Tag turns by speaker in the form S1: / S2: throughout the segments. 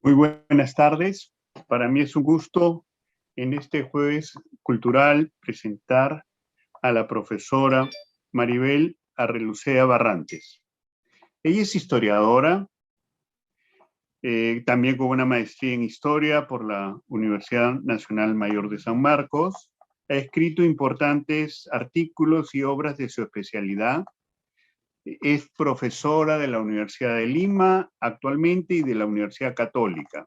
S1: Muy buenas tardes. Para mí es un gusto en este jueves cultural presentar a la profesora Maribel Arrelucea Barrantes. Ella es historiadora, también con una maestría en historia por la Universidad Nacional Mayor de San Marcos. Ha escrito importantes artículos y obras de su especialidad. Es profesora de la Universidad de Lima actualmente y de la Universidad Católica.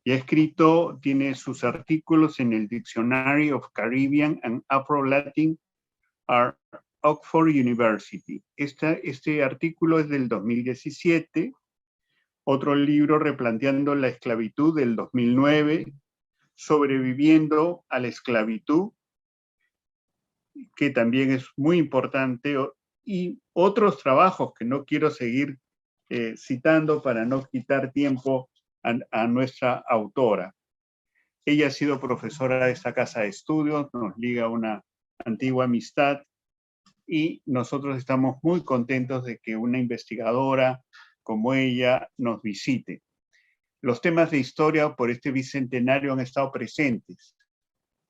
S1: Y ha escrito, tiene sus artículos en el Dictionary of Caribbean and Afro-Latin at Oxford University. Este artículo es del 2017. Otro libro, Replanteando la esclavitud, del 2009, Sobreviviendo a la esclavitud, que también es muy importante, y otros trabajos que no quiero seguir citando para no quitar tiempo a nuestra autora. Ella ha sido profesora de esta casa de estudios, nos liga una antigua amistad y nosotros estamos muy contentos de que una investigadora como ella nos visite. Los temas de historia por este bicentenario han estado presentes.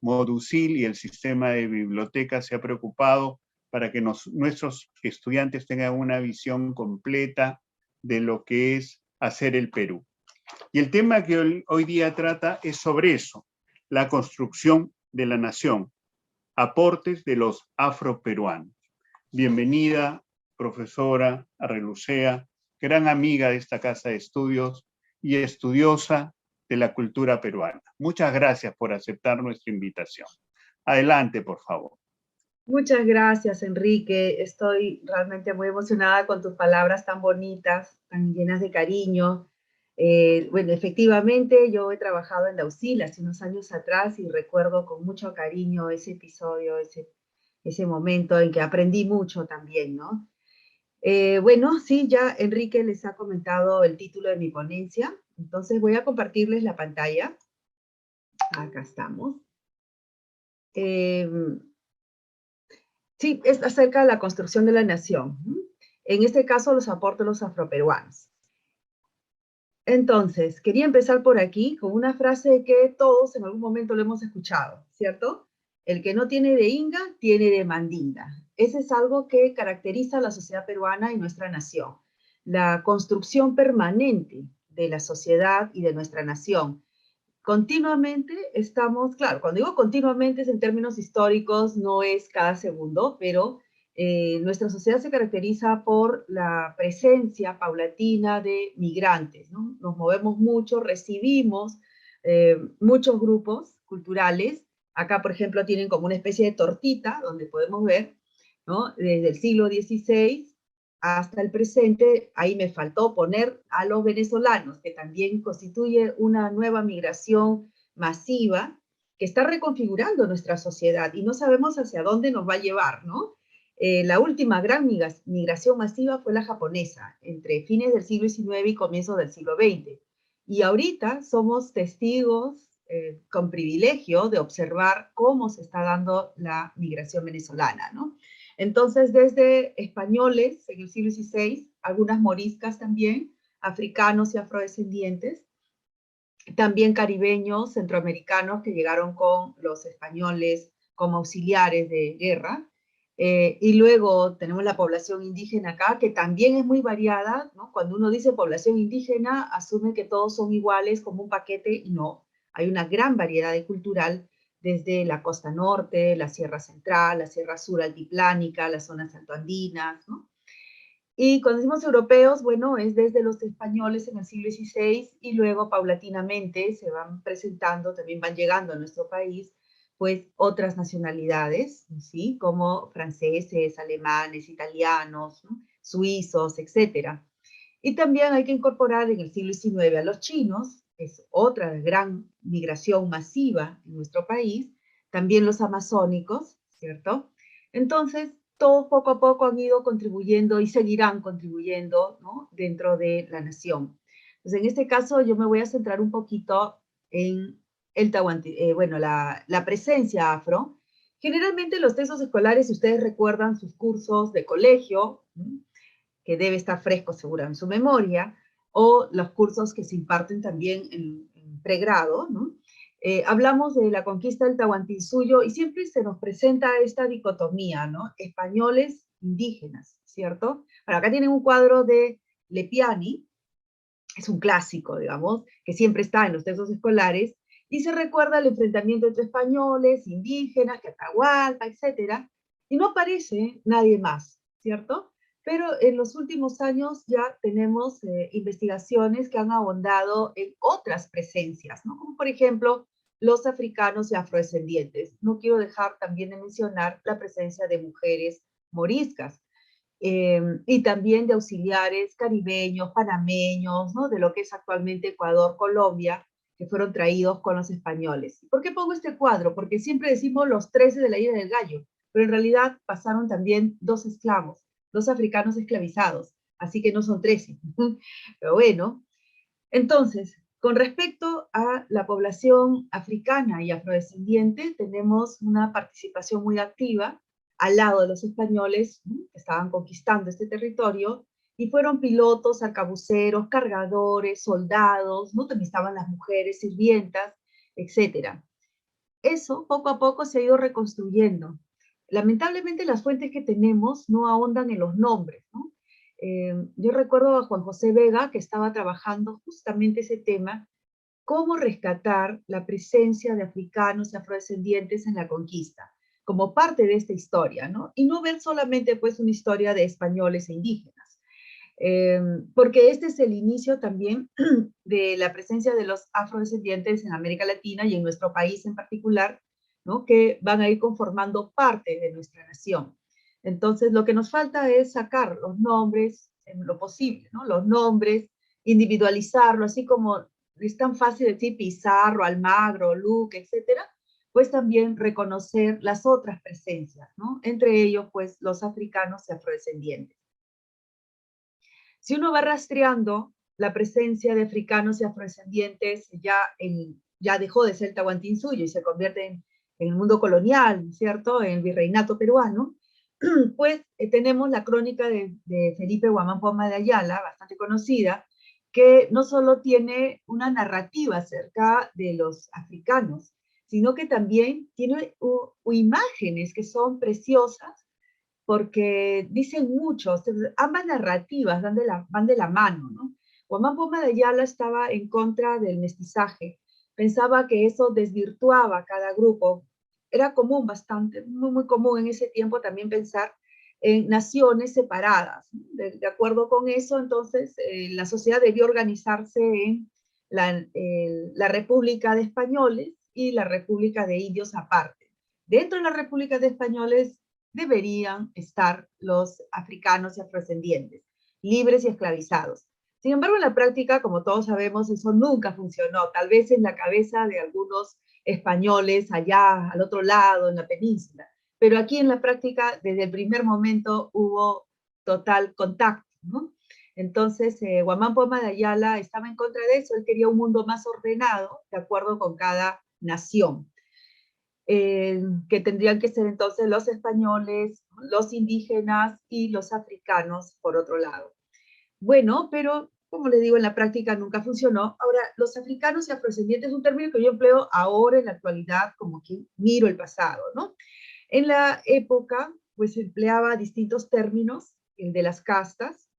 S1: Modusil y el sistema de bibliotecas se ha preocupado para que nuestros estudiantes tengan una visión completa de lo que es hacer el Perú. Y el tema que hoy día trata es sobre eso, la construcción de la nación, aportes de los afroperuanos. Bienvenida, profesora Arrelucea, gran amiga de esta casa de estudios y estudiosa de la cultura peruana. Muchas gracias por aceptar nuestra invitación. Adelante, por favor.
S2: Muchas gracias, Enrique. Estoy realmente muy emocionada con tus palabras tan bonitas, tan llenas de cariño. Bueno, efectivamente, yo he trabajado en la UCIL hace unos años atrás y recuerdo con mucho cariño ese episodio, ese momento en que aprendí mucho también, ¿no? Bueno, sí, ya Enrique les ha comentado el título de mi ponencia, entonces voy a compartirles la pantalla. Acá estamos. Sí, es acerca de la construcción de la nación. En este caso, los aportes de los afroperuanos. Entonces, quería empezar por aquí con una frase que todos en algún momento lo hemos escuchado, ¿cierto? El que no tiene de inga, tiene de mandinga. Ese es algo que caracteriza a la sociedad peruana y nuestra nación. La construcción permanente de la sociedad y de nuestra nación. Continuamente estamos, claro, cuando digo continuamente es en términos históricos, no es cada segundo, pero nuestra sociedad se caracteriza por la presencia paulatina de migrantes, ¿no? Nos movemos mucho, recibimos muchos grupos culturales. Acá, por ejemplo, tienen como una especie de tortita, donde podemos ver, ¿no? Desde el siglo XVI hasta el presente. Ahí me faltó poner a los venezolanos, que también constituye una nueva migración masiva que está reconfigurando nuestra sociedad y no sabemos hacia dónde nos va a llevar, ¿no? La última gran migración masiva fue la japonesa, entre fines del siglo XIX y comienzos del siglo XX. Y ahorita somos testigos con privilegio de observar cómo se está dando la migración venezolana, ¿no? Entonces, desde españoles en el siglo XVI, algunas moriscas también, africanos y afrodescendientes, también caribeños, centroamericanos que llegaron con los españoles como auxiliares de guerra, y luego tenemos la población indígena acá, que también es muy variada, ¿no? Cuando uno dice población indígena, asume que todos son iguales como un paquete, y no. Hay una gran variedad cultural desde la costa norte, la sierra central, la sierra sur altiplánica, las zonas altoandinas, ¿no? Y cuando decimos europeos, bueno, es desde los españoles en el siglo XVI y luego paulatinamente se van presentando, también van llegando a nuestro país, pues otras nacionalidades, ¿sí? Como franceses, alemanes, italianos, ¿no? Suizos, etcétera. Y también hay que incorporar en el siglo XIX a los chinos, es otra gran migración masiva en nuestro país, también los amazónicos, ¿cierto? Entonces, todos poco a poco han ido contribuyendo y seguirán contribuyendo, ¿no? Dentro de la nación. Entonces, en este caso yo me voy a centrar un poquito en la presencia afro. Generalmente los textos escolares, si ustedes recuerdan sus cursos de colegio, ¿sí? Que debe estar fresco seguro en su memoria, o los cursos que se imparten también en pregrado, ¿no? Hablamos de la conquista del Tahuantinsuyo y siempre se nos presenta esta dicotomía, ¿no? Españoles, indígenas, ¿cierto? Ahora, acá tienen un cuadro de Lepiani, es un clásico, digamos, que siempre está en los textos escolares, y se recuerda el enfrentamiento entre españoles, indígenas, Atahualpa, etc. Y no aparece nadie más, ¿cierto? Pero en los últimos años ya tenemos investigaciones que han ahondado en otras presencias, ¿no? Como por ejemplo los africanos y afrodescendientes. No quiero dejar también de mencionar la presencia de mujeres moriscas, y también de auxiliares caribeños, panameños, ¿no? De lo que es actualmente Ecuador, Colombia, que fueron traídos con los españoles. ¿Por qué pongo este cuadro? Porque siempre decimos los 13 de la Isla del Gallo, pero en realidad pasaron también 2 esclavos, 2 africanos esclavizados, así que no son 13. Pero bueno, entonces, con respecto a la población africana y afrodescendiente, tenemos una participación muy activa al lado de los españoles, ¿no?, que estaban conquistando este territorio, y fueron pilotos, arcabuceros, cargadores, soldados, ¿no?, también estaban las mujeres, sirvientas, etc. Eso poco a poco se ha ido reconstruyendo. Lamentablemente las fuentes que tenemos no ahondan en los nombres, ¿no? Yo recuerdo a Juan José Vega, que estaba trabajando justamente ese tema, cómo rescatar la presencia de africanos y afrodescendientes en la conquista, como parte de esta historia, ¿no? Y no ver solamente pues una historia de españoles e indígenas, porque este es el inicio también de la presencia de los afrodescendientes en América Latina y en nuestro país en particular, ¿no?, que van a ir conformando parte de nuestra nación. Entonces, lo que nos falta es sacar los nombres en lo posible, ¿no? Los nombres, individualizarlo, así como es tan fácil decir Pizarro, Almagro, Luque, etcétera, pues también reconocer las otras presencias, ¿no? Entre ellos, pues, los africanos y afrodescendientes. Si uno va rastreando la presencia de africanos y afrodescendientes, ya dejó de ser el Tahuantinsuyo y se convierte en el mundo colonial, ¿cierto?, en el virreinato peruano, pues tenemos la crónica de Felipe Guamán Poma de Ayala, bastante conocida, que no solo tiene una narrativa acerca de los africanos, sino que también tiene imágenes que son preciosas, porque dicen mucho, ambas narrativas van de la mano, ¿no? Guamán Poma de Ayala estaba en contra del mestizaje, pensaba que eso desvirtuaba a cada grupo. Era común bastante, muy, muy común en ese tiempo también pensar en naciones separadas, ¿no? De acuerdo con eso, entonces, la sociedad debió organizarse en la República de Españoles y la República de Indios aparte. Dentro de la República de Españoles deberían estar los africanos y afrodescendientes, libres y esclavizados. Sin embargo, en la práctica, como todos sabemos, eso nunca funcionó. Tal vez en la cabeza de algunos españoles allá al otro lado, en la península. Pero aquí en la práctica, desde el primer momento, hubo total contacto, ¿no? Entonces, Guamán Poma de Ayala estaba en contra de eso. Él quería un mundo más ordenado, de acuerdo con cada nación. Que tendrían que ser entonces los españoles, los indígenas y los africanos por otro lado. Bueno, pero como le digo, en la práctica nunca funcionó. Ahora, los africanos y afrodescendientes es un término que yo empleo ahora en la actualidad, como que miro el pasado, ¿no? En la época, pues se empleaba distintos términos, el de las castas,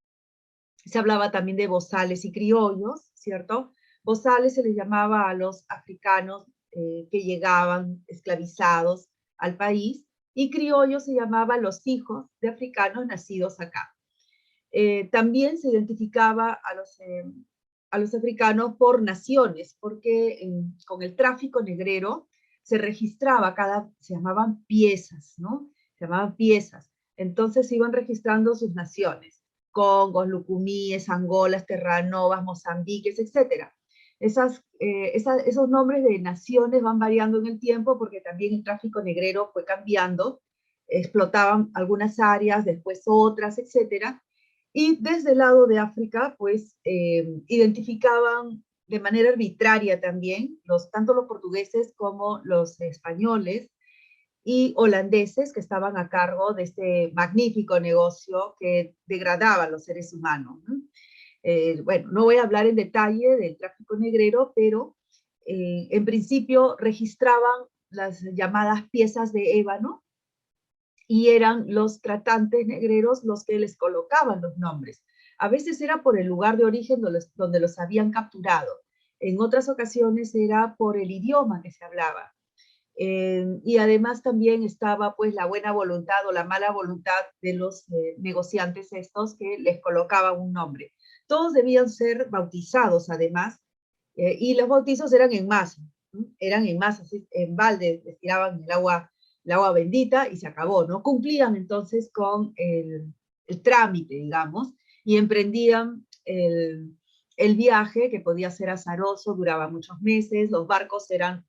S2: se hablaba también de bozales y criollos, ¿cierto? Bozales se les llamaba a los africanos que llegaban esclavizados al país, y criollos se llamaba a los hijos de africanos nacidos acá. También se identificaba a los africanos por naciones, porque con el tráfico negrero se registraba se llamaban piezas, ¿no? Se llamaban piezas. Entonces se iban registrando sus naciones: Congos, Lucumíes, Angolas, Terranovas, Mozambiques, etc. Esos nombres de naciones van variando en el tiempo porque también el tráfico negrero fue cambiando, explotaban algunas áreas, después otras, etc. Y desde el lado de África, pues, identificaban de manera arbitraria también, tanto los portugueses como los españoles y holandeses, que estaban a cargo de este magnífico negocio que degradaba a los seres humanos, ¿no? Bueno, no voy a hablar en detalle del tráfico negrero, pero en principio registraban las llamadas piezas de ébano, y eran los tratantes negreros los que les colocaban los nombres. A veces era por el lugar de origen donde los habían capturado. En otras ocasiones era por el idioma que se hablaba. Y además también estaba pues la buena voluntad o la mala voluntad de los negociantes estos que les colocaban un nombre. Todos debían ser bautizados además, y los bautizos eran en masa, ¿no? Eran en masa, así, en balde, les tiraban el agua bendita y se acabó, ¿no? Cumplían entonces con el trámite, digamos, y emprendían el viaje, que podía ser azaroso, duraba muchos meses, los barcos eran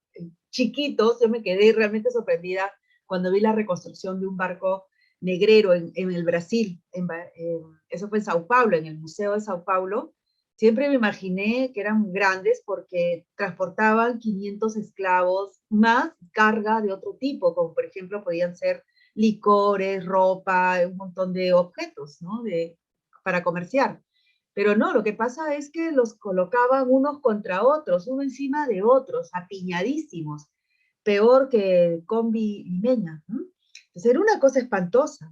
S2: chiquitos. Yo me quedé realmente sorprendida cuando vi la reconstrucción de un barco negrero en el Brasil, eso fue en Sao Paulo, en el Museo de Sao Paulo. Siempre me imaginé que eran grandes porque transportaban 500 esclavos, más carga de otro tipo, como por ejemplo podían ser licores, ropa, un montón de objetos, ¿no? Para comerciar. Pero no, lo que pasa es que los colocaban unos contra otros, uno encima de otros, apiñadísimos, peor que combi limeña. Entonces era una cosa espantosa.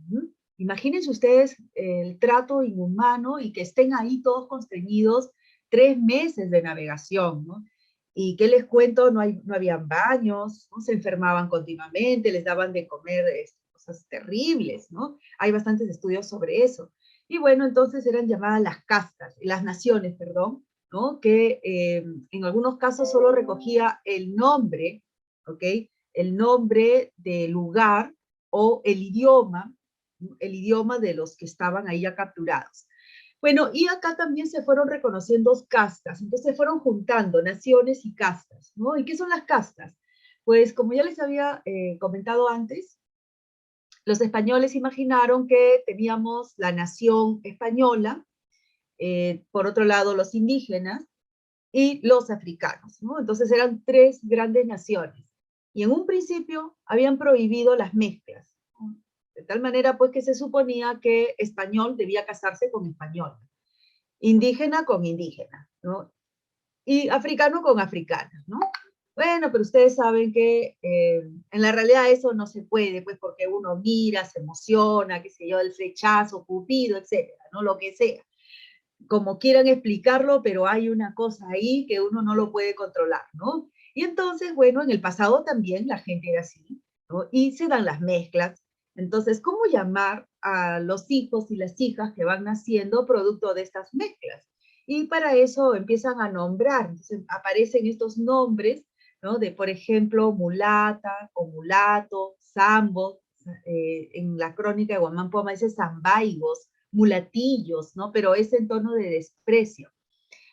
S2: Imagínense ustedes el trato inhumano y que estén ahí todos constreñidos 3 meses de navegación, ¿no? Y qué les cuento, no habían baños, ¿no? Se enfermaban continuamente, les daban de comer cosas terribles, ¿no? Hay bastantes estudios sobre eso. Y bueno, entonces eran llamadas las castas, las naciones, perdón, ¿no? Que en algunos casos solo recogía el nombre, ¿ok? El nombre del lugar o el idioma de los que estaban ahí ya capturados. Bueno, y acá también se fueron reconociendo castas, entonces se fueron juntando naciones y castas, ¿no? ¿Y qué son las castas? Pues como ya les había comentado antes, los españoles imaginaron que teníamos la nación española, por otro lado los indígenas y los africanos, ¿no? Entonces eran 3 grandes naciones. Y en un principio habían prohibido las mezclas, ¿no? De tal manera pues que se suponía que español debía casarse con español, indígena con indígena, ¿no? Y africano con africana, ¿no? Bueno, pero ustedes saben que en la realidad eso no se puede, pues porque uno mira, se emociona, qué sé yo, el flechazo, Cupido, etcétera, ¿no? Lo que sea. Como quieran explicarlo, pero hay una cosa ahí que uno no lo puede controlar, ¿no? Y entonces, bueno, en el pasado también la gente era así, ¿no? Y se dan las mezclas. Entonces, ¿cómo llamar a los hijos y las hijas que van naciendo producto de estas mezclas? Y para eso empiezan a nombrar, entonces aparecen estos nombres, ¿no? De, por ejemplo, mulata o mulato, sambo, en la crónica de Guamán Poma dice zambaigos, mulatillos, ¿no? Pero es en tono de desprecio.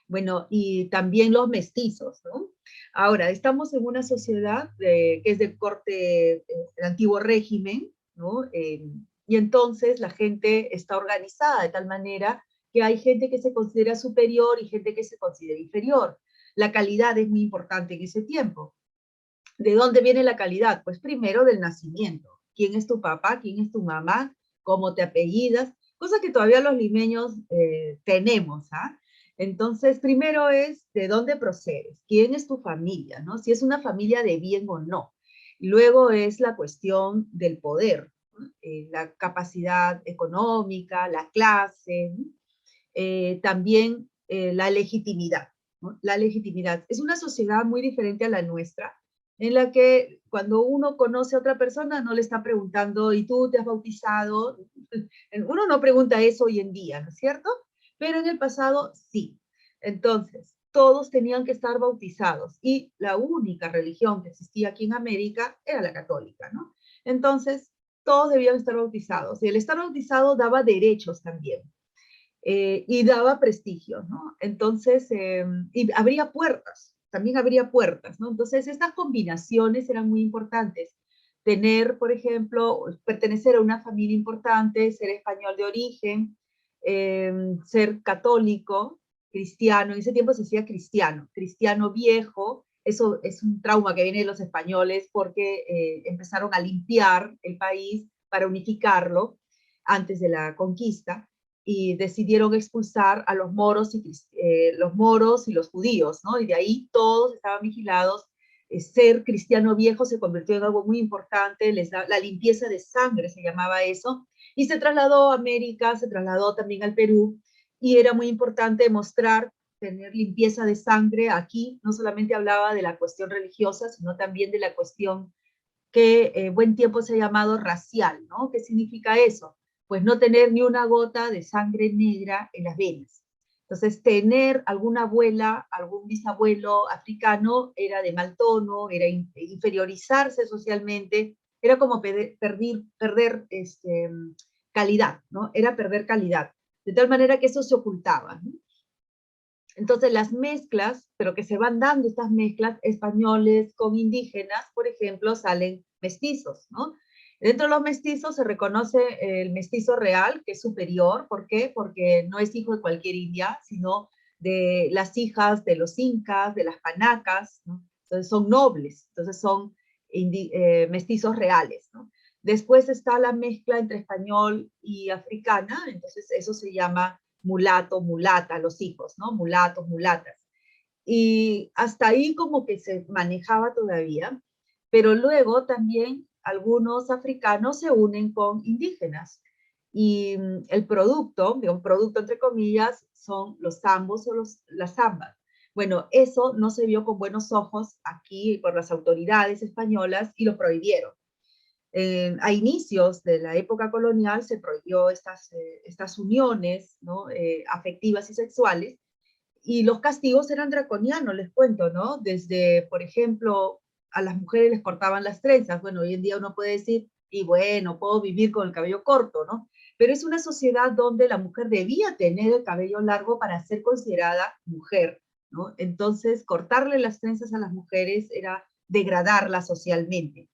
S2: Bueno, y también los mestizos, ¿no? Ahora, estamos en una sociedad que es del corte del antiguo régimen, ¿no? Y entonces la gente está organizada de tal manera que hay gente que se considera superior y gente que se considera inferior. La calidad es muy importante en ese tiempo. ¿De dónde viene la calidad? Pues primero del nacimiento. ¿Quién es tu papá? ¿Quién es tu mamá? ¿Cómo te apellidas? Cosa que todavía los limeños tenemos, ¿ah? Entonces, primero es de dónde procedes, quién es tu familia, ¿no? Si es una familia de bien o no. Luego es la cuestión del poder, ¿no? La capacidad económica, la clase, ¿no? También la legitimidad, ¿no? La legitimidad. Es una sociedad muy diferente a la nuestra, en la que cuando uno conoce a otra persona no le está preguntando, ¿y tú te has bautizado? Uno no pregunta eso hoy en día, ¿no es cierto? Pero en el pasado sí. Entonces, todos tenían que estar bautizados y la única religión que existía aquí en América era la católica, ¿no? Entonces, todos debían estar bautizados y el estar bautizado daba derechos también. Y daba prestigio, ¿no? Entonces, y habría puertas, también habría puertas, ¿no? Entonces, estas combinaciones eran muy importantes. Tener, por ejemplo, pertenecer a una familia importante, ser español de origen, ser católico, cristiano, en ese tiempo se decía cristiano, cristiano viejo. Eso es un trauma que viene de los españoles porque empezaron a limpiar el país para unificarlo antes de la conquista. y decidieron expulsar a los moros y los judíos, ¿no? Y de ahí todos estaban vigilados. Ser cristiano viejo se convirtió en algo muy importante, la limpieza de sangre se llamaba eso, y se trasladó a América, se trasladó también al Perú, y era muy importante mostrar, tener limpieza de sangre aquí. No solamente hablaba de la cuestión religiosa, sino también de la cuestión que buen tiempo se ha llamado racial, ¿no? ¿Qué significa eso? Pues no tener ni una gota de sangre negra en las venas. Entonces, tener alguna abuela, algún bisabuelo africano era de mal tono, era inferiorizarse socialmente, era como perder calidad, ¿no? Era perder calidad. De tal manera que eso se ocultaba, ¿no? Entonces las mezclas, pero que se van dando estas mezclas, españoles con indígenas, por ejemplo, salen mestizos, ¿no? Dentro de los mestizos se reconoce el mestizo real, que es superior. ¿Por qué? Porque no es hijo de cualquier india, sino de las hijas de los incas, de las panacas, ¿no? Entonces son nobles, entonces son mestizos reales, ¿no? Después está la mezcla entre español y africana, entonces eso se llama mulato, mulata, los hijos, ¿no? Mulatos, mulatas. Y hasta ahí como que se manejaba todavía, pero luego también algunos africanos se unen con indígenas. Y el producto, un producto entre comillas, son los zambos o las zambas. Bueno, eso no se vio con buenos ojos aquí por las autoridades españolas y lo prohibieron. A inicios de la época colonial se prohibió estas uniones, ¿no? Afectivas y sexuales, y los castigos eran draconianos, les cuento, ¿no? Desde, por ejemplo, a las mujeres les cortaban las trenzas. Bueno, hoy en día uno puede decir, y bueno, puedo vivir con el cabello corto, ¿no? Pero es una sociedad donde la mujer debía tener el cabello largo para ser considerada mujer, ¿no? Entonces, cortarle las trenzas a las mujeres era degradarlas socialmente.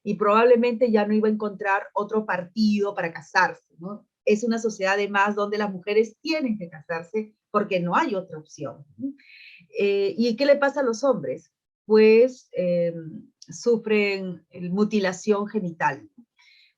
S2: Y probablemente ya no iba a encontrar otro partido para casarse, ¿no? Es una sociedad además donde las mujeres tienen que casarse porque no hay otra opción. ¿Y qué le pasa a los hombres? Pues sufren mutilación genital.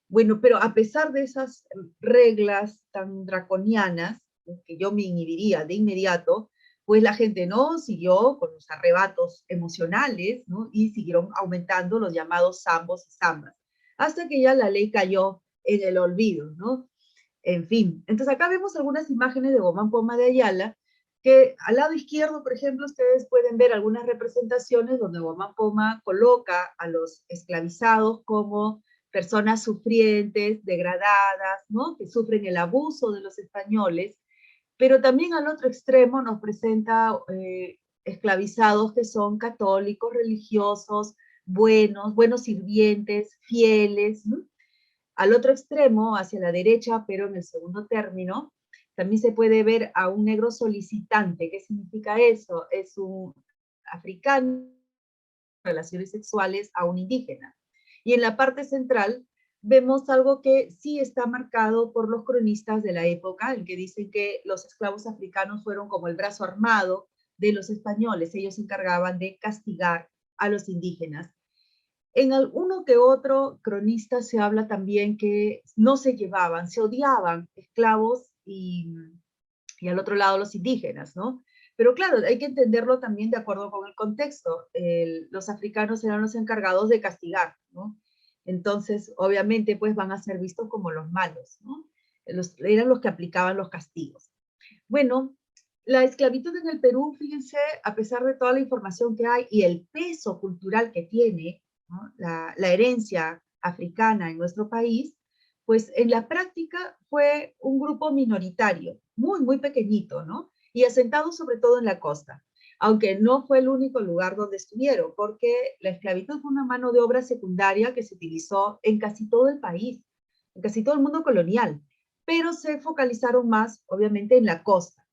S2: Bueno, pero a pesar de esas reglas tan draconianas, que yo me inhibiría de inmediato, pues la gente no siguió con los arrebatos emocionales, ¿no? Y siguieron aumentando los llamados zambos y zambas, hasta que ya la ley cayó en el olvido, ¿no? En fin, entonces acá vemos algunas imágenes de Bomán Poma de Ayala, que al lado izquierdo, por ejemplo, ustedes pueden ver algunas representaciones donde Bomán Poma coloca a los esclavizados como personas sufrientes, degradadas, ¿no? Que sufren el abuso de los españoles, pero también al otro extremo nos presenta esclavizados que son católicos, religiosos, buenos sirvientes, fieles, ¿no? Al otro extremo, hacia la derecha, pero en el segundo término, también se puede ver a un negro solicitante. ¿Qué significa eso? Es un africano, relaciones sexuales a un indígena. Y en la parte central vemos algo que sí está marcado por los cronistas de la época, en que dicen que los esclavos africanos fueron como el brazo armado de los españoles. Ellos se encargaban de castigar a los indígenas. En alguno que otro cronista se habla también que no se llevaban, se odiaban esclavos y al otro lado los indígenas, ¿no? Pero claro, hay que entenderlo también de acuerdo con el contexto. Los africanos eran los encargados de castigar, ¿no? Entonces, obviamente, pues van a ser vistos como los malos, ¿no? Eran los que aplicaban los castigos. Bueno, la esclavitud en el Perú, fíjense, a pesar de toda la información que hay y el peso cultural que tiene, ¿no? La herencia africana en nuestro país, pues en la práctica fue un grupo minoritario, muy pequeñito, ¿no? Y asentado sobre todo en la costa, aunque no fue el único lugar donde estuvieron, porque la esclavitud fue una mano de obra secundaria que se utilizó en casi todo el país, en casi todo el mundo colonial, pero se focalizaron más, obviamente, en la costa.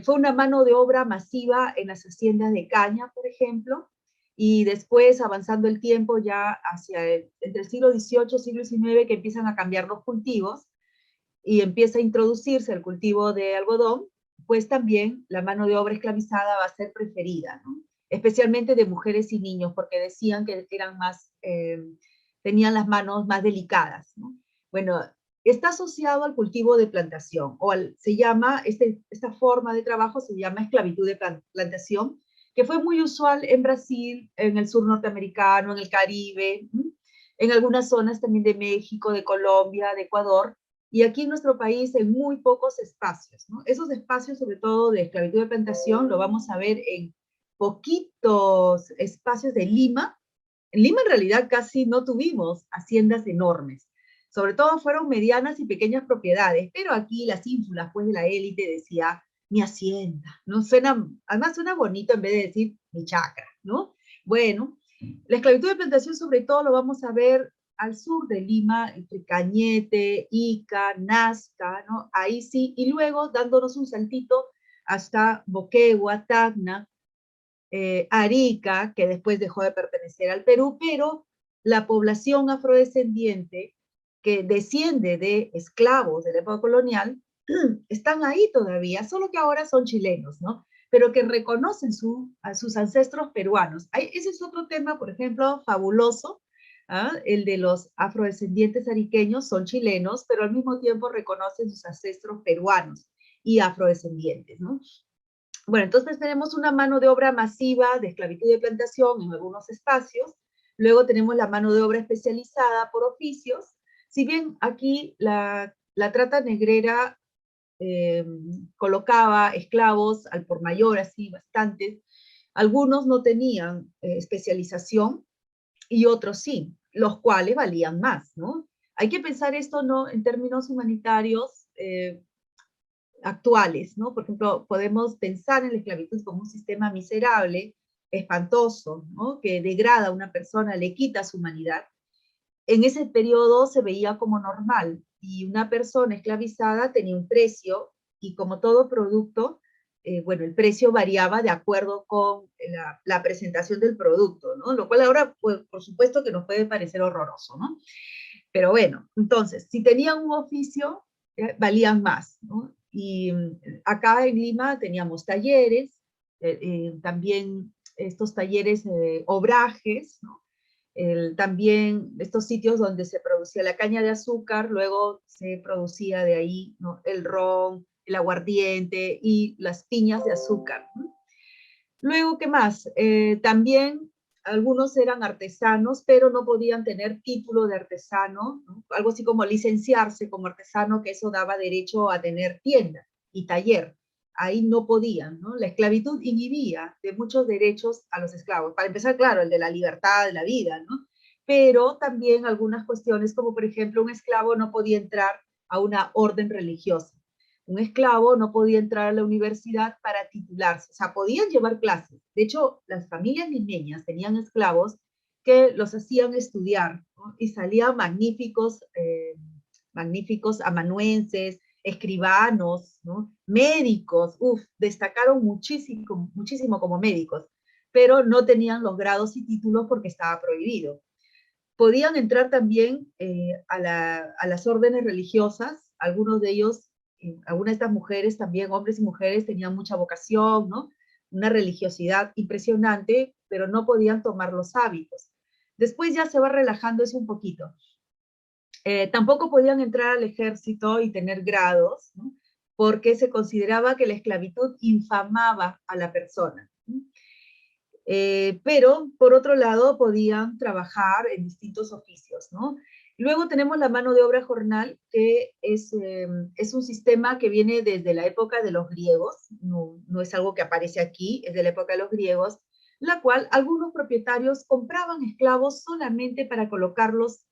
S2: Fue una mano de obra masiva en las haciendas de caña, por ejemplo, y después, avanzando el tiempo, ya entre el siglo XVIII y siglo XIX, que empiezan a cambiar los cultivos y empieza a introducirse el cultivo de algodón, pues también la mano de obra esclavizada va a ser preferida, ¿no? Especialmente de mujeres y niños, porque decían que eran más, tenían las manos más delicadas, ¿no? Bueno, está asociado al cultivo de plantación, se llama, esta forma de trabajo se llama esclavitud de plantación, que fue muy usual en Brasil, en el sur norteamericano, en el Caribe, en algunas zonas también de México, de Colombia, de Ecuador, y aquí en nuestro país en muy pocos espacios, ¿no? Esos espacios, sobre todo de esclavitud de plantación, lo vamos a ver en poquitos espacios de Lima. En Lima en realidad casi no tuvimos haciendas enormes, sobre todo fueron medianas y pequeñas propiedades, pero aquí las ínfulas pues de la élite decía mi hacienda, ¿no? Además suena bonito en vez de decir mi chacra, ¿no? Bueno, la esclavitud de plantación sobre todo lo vamos a ver al sur de Lima, entre Cañete, Ica, Nazca, ¿no? Ahí sí, y luego dándonos un saltito hasta Moquegua, Tacna, Arica, que después dejó de pertenecer al Perú, pero la población afrodescendiente que desciende de esclavos de la época colonial, están ahí todavía, solo que ahora son chilenos, ¿no? Pero que reconocen a sus ancestros peruanos. Ese es otro tema, por ejemplo, fabuloso, el de los afrodescendientes ariqueños, son chilenos, pero al mismo tiempo reconocen sus ancestros peruanos y afrodescendientes, ¿no? Bueno, entonces tenemos una mano de obra masiva de esclavitud de plantación en algunos espacios, luego tenemos la mano de obra especializada por oficios, si bien aquí la trata negrera colocaba esclavos al por mayor, así bastantes, algunos no tenían especialización y otros sí, los cuales valían más, ¿no? Hay que pensar esto no en términos humanitarios, actuales, ¿no? Por ejemplo, podemos pensar en la esclavitud como un sistema miserable, espantoso, ¿no? Que degrada a una persona, le quita su humanidad. En ese periodo se veía como normal y una persona esclavizada tenía un precio y como todo producto, bueno, el precio variaba de acuerdo con la presentación del producto, ¿no? Lo cual ahora, pues, por supuesto que nos puede parecer horroroso, ¿no? Pero bueno, entonces, si tenían un oficio, valían más, ¿no? Y acá en Lima teníamos talleres, también estos talleres obrajes, ¿no? También estos sitios donde se producía la caña de azúcar, luego se producía de ahí, ¿no? El ron, el aguardiente y las piñas de azúcar, ¿no? Luego, ¿qué más? También algunos eran artesanos, pero no podían tener título de artesano, ¿no? Algo así como licenciarse como artesano, que eso daba derecho a tener tienda y taller. Ahí no podían, ¿no? La esclavitud inhibía de muchos derechos a los esclavos. Para empezar, claro, el de la libertad, de la vida, ¿no? Pero también algunas cuestiones, como por ejemplo, un esclavo no podía entrar a una orden religiosa. Un esclavo no podía entrar a la universidad para titularse, o sea, podían llevar clases. De hecho, las familias limeñas tenían esclavos que los hacían estudiar, ¿no? Y salían magníficos amanuenses, escribanos, ¿no? Médicos, destacaron muchísimo, muchísimo como médicos, pero no tenían los grados y títulos porque estaba prohibido. Podían entrar también a las órdenes religiosas, algunos de ellos, algunas de estas mujeres también, hombres y mujeres, tenían mucha vocación, ¿no? Una religiosidad impresionante, pero no podían tomar los hábitos. Después ya se va relajando eso un poquito. Tampoco podían entrar al ejército y tener grados, ¿no? Porque se consideraba que la esclavitud infamaba a la persona, ¿no? Pero, por otro lado, podían trabajar en distintos oficios, ¿no? Luego tenemos la mano de obra jornal, que es un sistema que viene desde la época de los griegos, no es algo que aparece aquí, es de la época de los griegos, la cual algunos propietarios compraban esclavos solamente para colocarlos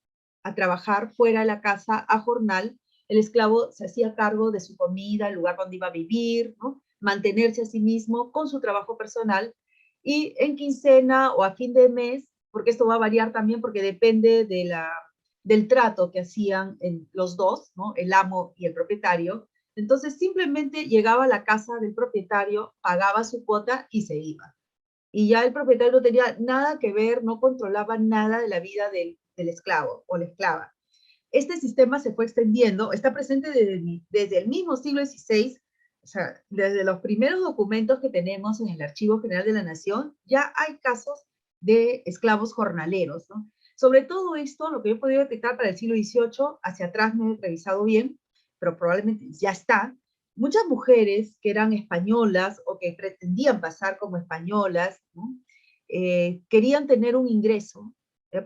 S2: a trabajar fuera de la casa a jornal. El esclavo se hacía cargo de su comida, el lugar donde iba a vivir, ¿no? Mantenerse a sí mismo con su trabajo personal, y en quincena o a fin de mes, porque esto va a variar también porque depende del trato que hacían los dos, ¿no? El amo y el propietario. Entonces simplemente llegaba a la casa del propietario, pagaba su cuota y se iba. Y ya el propietario no tenía nada que ver, no controlaba nada de la vida del esclavo o la esclava. Este sistema se fue extendiendo, está presente desde el mismo siglo XVI, o sea, desde los primeros documentos que tenemos en el Archivo General de la Nación, ya hay casos de esclavos jornaleros, ¿no? Sobre todo esto, lo que yo he podido detectar para el siglo XVIII, hacia atrás no he revisado bien, pero probablemente ya está, muchas mujeres que eran españolas o que pretendían pasar como españolas, ¿no? Querían tener un ingreso,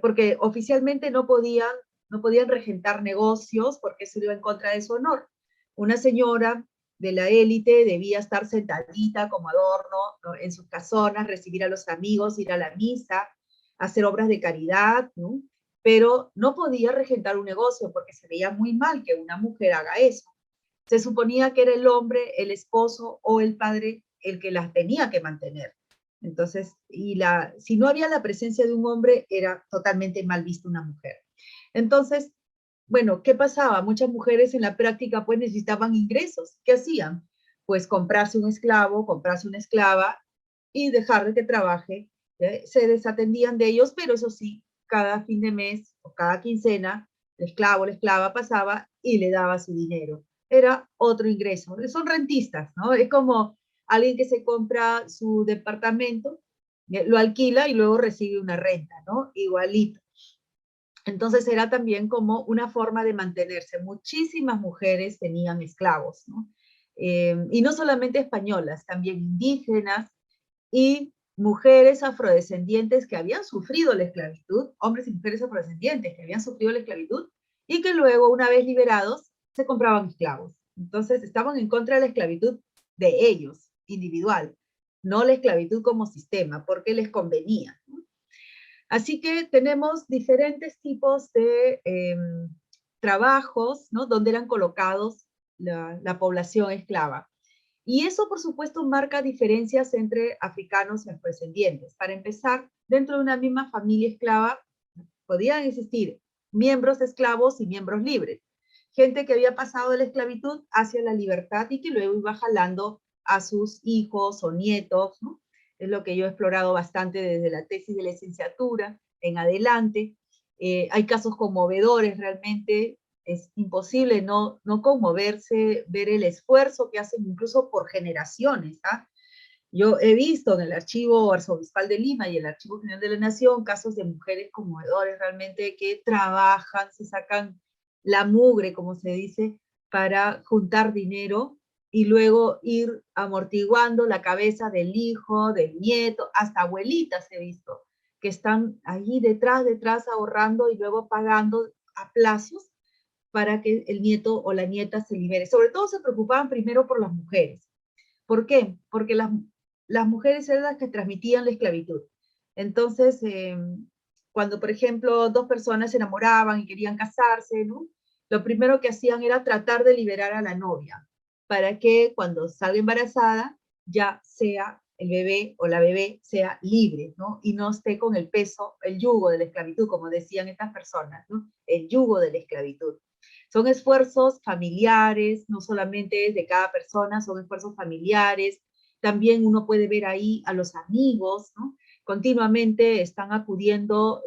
S2: porque oficialmente no podían regentar negocios porque eso iba en contra de su honor. Una señora de la élite debía estar sentadita como adorno, ¿no?, en sus casonas, recibir a los amigos, ir a la misa, hacer obras de caridad, ¿no? Pero no podía regentar un negocio porque se veía muy mal que una mujer haga eso. Se suponía que era el hombre, el esposo o el padre el que las tenía que mantener. Entonces, si no había la presencia de un hombre, era totalmente mal visto una mujer. Entonces, bueno, ¿qué pasaba? Muchas mujeres en la práctica pues necesitaban ingresos. ¿Qué hacían? Pues comprarse un esclavo, comprarse una esclava y dejar que trabaje. Se desatendían de ellos, pero eso sí, cada fin de mes o cada quincena, el esclavo o la esclava pasaba y le daba su dinero. Era otro ingreso. Son rentistas, ¿no? Es como alguien que se compra su departamento, lo alquila y luego recibe una renta, ¿no? Igualito. Entonces era también como una forma de mantenerse. Muchísimas mujeres tenían esclavos, ¿no? Y no solamente españolas, también indígenas y mujeres afrodescendientes que habían sufrido la esclavitud, hombres y mujeres afrodescendientes que habían sufrido la esclavitud y que luego, una vez liberados, se compraban esclavos. Entonces estaban en contra de la esclavitud de ellos, individual, no la esclavitud como sistema, porque les convenía, ¿no? Así que tenemos diferentes tipos de trabajos, ¿no?, donde eran colocados la población esclava. Y eso, por supuesto, marca diferencias entre africanos y afrodescendientes. Para empezar, dentro de una misma familia esclava podían existir miembros esclavos y miembros libres. Gente que había pasado de la esclavitud hacia la libertad y que luego iba jalando a sus hijos o nietos, ¿no? Es lo que yo he explorado bastante desde la tesis de licenciatura en adelante. Hay casos conmovedores realmente. Es imposible no conmoverse, ver el esfuerzo que hacen incluso por generaciones, ¿ah? Yo he visto en el Archivo Arzobispal de Lima y el Archivo General de la Nación casos de mujeres conmovedores realmente que trabajan, se sacan la mugre, como se dice, para juntar dinero y luego ir amortiguando la cabeza del hijo, del nieto, hasta abuelitas he visto, que están allí detrás ahorrando y luego pagando a plazos para que el nieto o la nieta se libere. Sobre todo se preocupaban primero por las mujeres. ¿Por qué? Porque las mujeres eran las que transmitían la esclavitud. Entonces, cuando, por ejemplo, dos personas se enamoraban y querían casarse, ¿no?, lo primero que hacían era tratar de liberar a la novia, para que cuando salga embarazada ya sea el bebé o la bebé sea libre, ¿no?, y no esté con el peso, el yugo de la esclavitud, como decían estas personas, ¿no?, el yugo de la esclavitud. Son esfuerzos familiares, no solamente de cada persona, son esfuerzos familiares. También uno puede ver ahí a los amigos, ¿no? Continuamente están acudiendo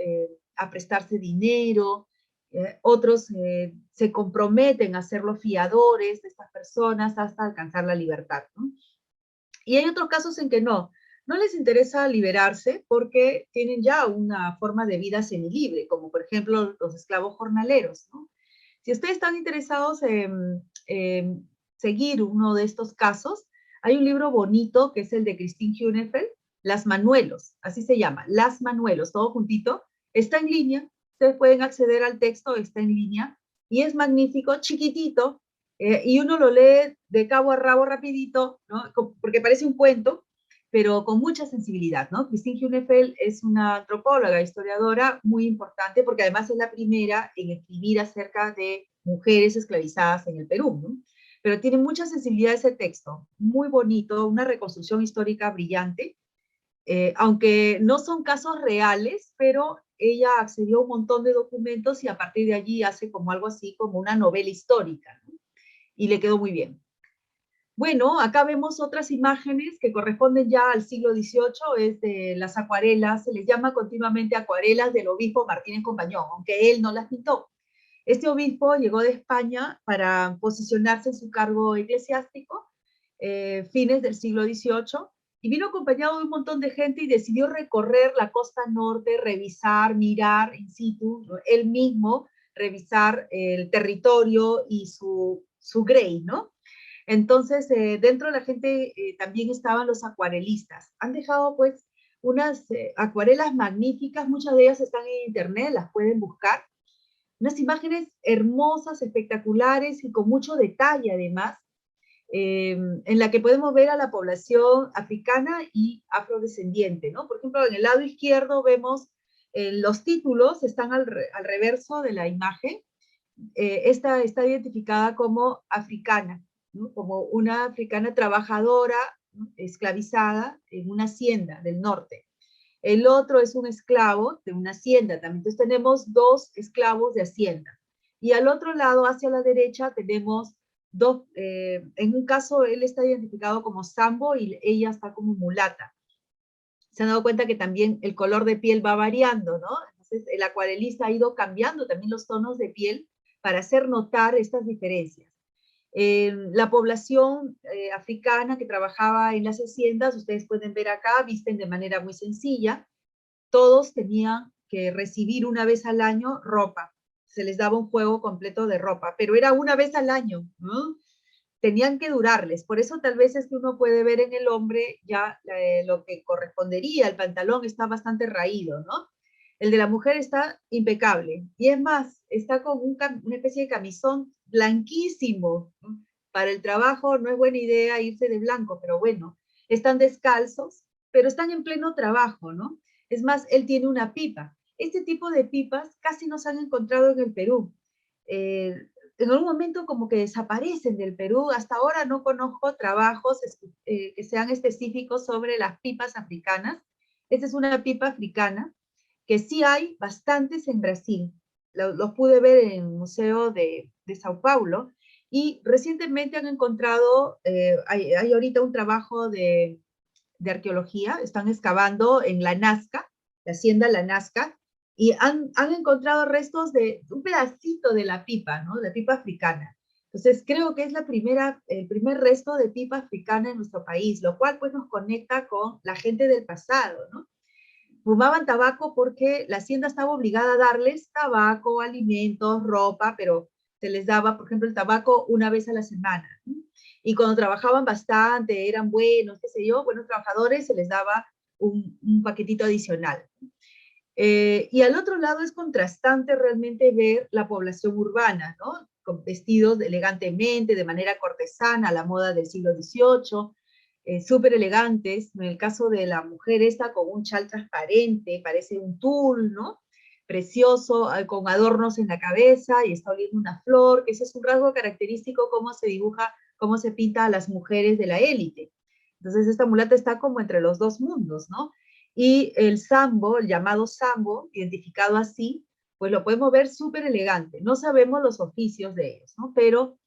S2: a prestarse dinero, otros se comprometen a ser los fiadores de estas personas hasta alcanzar la libertad, ¿no? Y hay otros casos en que no les interesa liberarse porque tienen ya una forma de vida semilibre, como por ejemplo los esclavos jornaleros, ¿no? Si ustedes están interesados en seguir uno de estos casos, hay un libro bonito que es el de Christine Hunefeld, Las Manuelos, así se llama, Las Manuelos, todo juntito. Está en línea, ustedes pueden acceder al texto, está en línea, y es magnífico, chiquitito, y uno lo lee de cabo a rabo rapidito, ¿no?, porque parece un cuento, pero con mucha sensibilidad, ¿no? Christine Hunefeld es una antropóloga, historiadora muy importante, porque además es la primera en escribir acerca de mujeres esclavizadas en el Perú, ¿no? Pero tiene mucha sensibilidad ese texto, muy bonito, una reconstrucción histórica brillante, aunque no son casos reales, pero ella accedió a un montón de documentos y a partir de allí hace como algo así, como una novela histórica, ¿no? Y le quedó muy bien. Bueno, acá vemos otras imágenes que corresponden ya al siglo XVIII, es de las acuarelas, se les llama continuamente acuarelas del obispo Martínez Compañón, aunque él no las pintó. Este obispo llegó de España para posicionarse en su cargo eclesiástico, fines del siglo XVIII, y vino acompañado de un montón de gente y decidió recorrer la costa norte, revisar, mirar in situ, ¿no? Él mismo revisar el territorio y su grey, ¿no? Entonces, dentro de la gente también estaban los acuarelistas. Han dejado, pues, unas acuarelas magníficas, muchas de ellas están en internet, las pueden buscar. Unas imágenes hermosas, espectaculares y con mucho detalle, además, en la que podemos ver a la población africana y afrodescendiente, ¿no? Por ejemplo, en el lado izquierdo vemos los títulos, están al reverso de la imagen. Esta está identificada como africana, ¿no? Como una africana trabajadora, ¿no? Esclavizada en una hacienda del norte. El otro es un esclavo de una hacienda también. Entonces tenemos dos esclavos de hacienda. Y al otro lado, hacia la derecha, tenemos dos, en un caso él está identificado como sambo y ella está como mulata. Se han dado cuenta que también el color de piel va variando, ¿no? Entonces el acuarelista ha ido cambiando también los tonos de piel para hacer notar estas diferencias. La población africana que trabajaba en las haciendas, ustedes pueden ver acá, visten de manera muy sencilla. Todos tenían que recibir una vez al año ropa. Se les daba un juego completo de ropa, pero era una vez al año, ¿no? Tenían que durarles. Por eso tal vez es que uno puede ver en el hombre ya lo que correspondería, el pantalón está bastante raído, ¿no? El de la mujer está impecable. Y es más, está con una especie de camisón blanquísimo, ¿no? Para el trabajo no es buena idea irse de blanco, pero bueno, están descalzos, pero están en pleno trabajo, ¿no? Es más, él tiene una pipa. Este tipo de pipas casi no se han encontrado en el Perú. En algún momento como que desaparecen del Perú. Hasta ahora no conozco trabajos que sean específicos sobre las pipas africanas. Esta es una pipa africana que sí hay bastantes en Brasil. Los pude ver en el Museo de Sao Paulo y recientemente han encontrado, hay ahorita un trabajo de arqueología, están excavando en la Nazca, la hacienda La Nazca, y han encontrado restos de un pedacito de la pipa, ¿no? La pipa africana. Entonces creo que es el primer resto de pipa africana en nuestro país, lo cual pues nos conecta con la gente del pasado, ¿no? Fumaban tabaco porque la hacienda estaba obligada a darles tabaco, alimentos, ropa, pero se les daba, por ejemplo, el tabaco una vez a la semana, ¿no? Y cuando trabajaban bastante, eran buenos, qué sé yo, buenos trabajadores, se les daba un paquetito adicional. Y al otro lado es contrastante realmente ver la población urbana, ¿no? Con vestidos elegantemente, de manera cortesana, a la moda del siglo XVIII, súper elegantes. En el caso de la mujer esta con un chal transparente, parece un tul, ¿no? Precioso, con adornos en la cabeza y está oliendo una flor, que ese es un rasgo característico cómo se dibuja, cómo se pinta a las mujeres de la élite. Entonces esta mulata está como entre los dos mundos, ¿no? Y el sambo, el llamado sambo, identificado así, pues lo podemos ver súper elegante. No sabemos los oficios de ellos, ¿no? Pero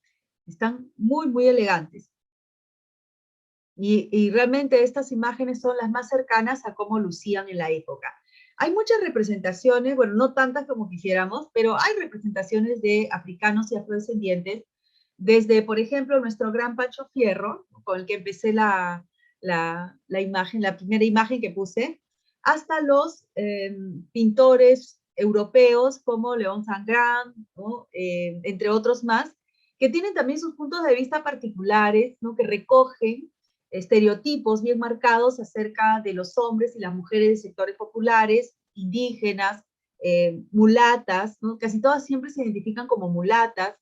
S2: están muy, muy elegantes. Y realmente estas imágenes son las más cercanas a cómo lucían en la época. Hay muchas representaciones, bueno, no tantas como quisiéramos, pero hay representaciones de africanos y afrodescendientes, desde, por ejemplo, nuestro gran Pancho Fierro, con el que empecé la imagen, la primera imagen que puse, hasta los pintores europeos como León Sangrán, ¿no? Entre otros más, que tienen también sus puntos de vista particulares, ¿no? Que recogen estereotipos bien marcados acerca de los hombres y las mujeres de sectores populares, indígenas, mulatas, ¿no? Casi todas siempre se identifican como mulatas,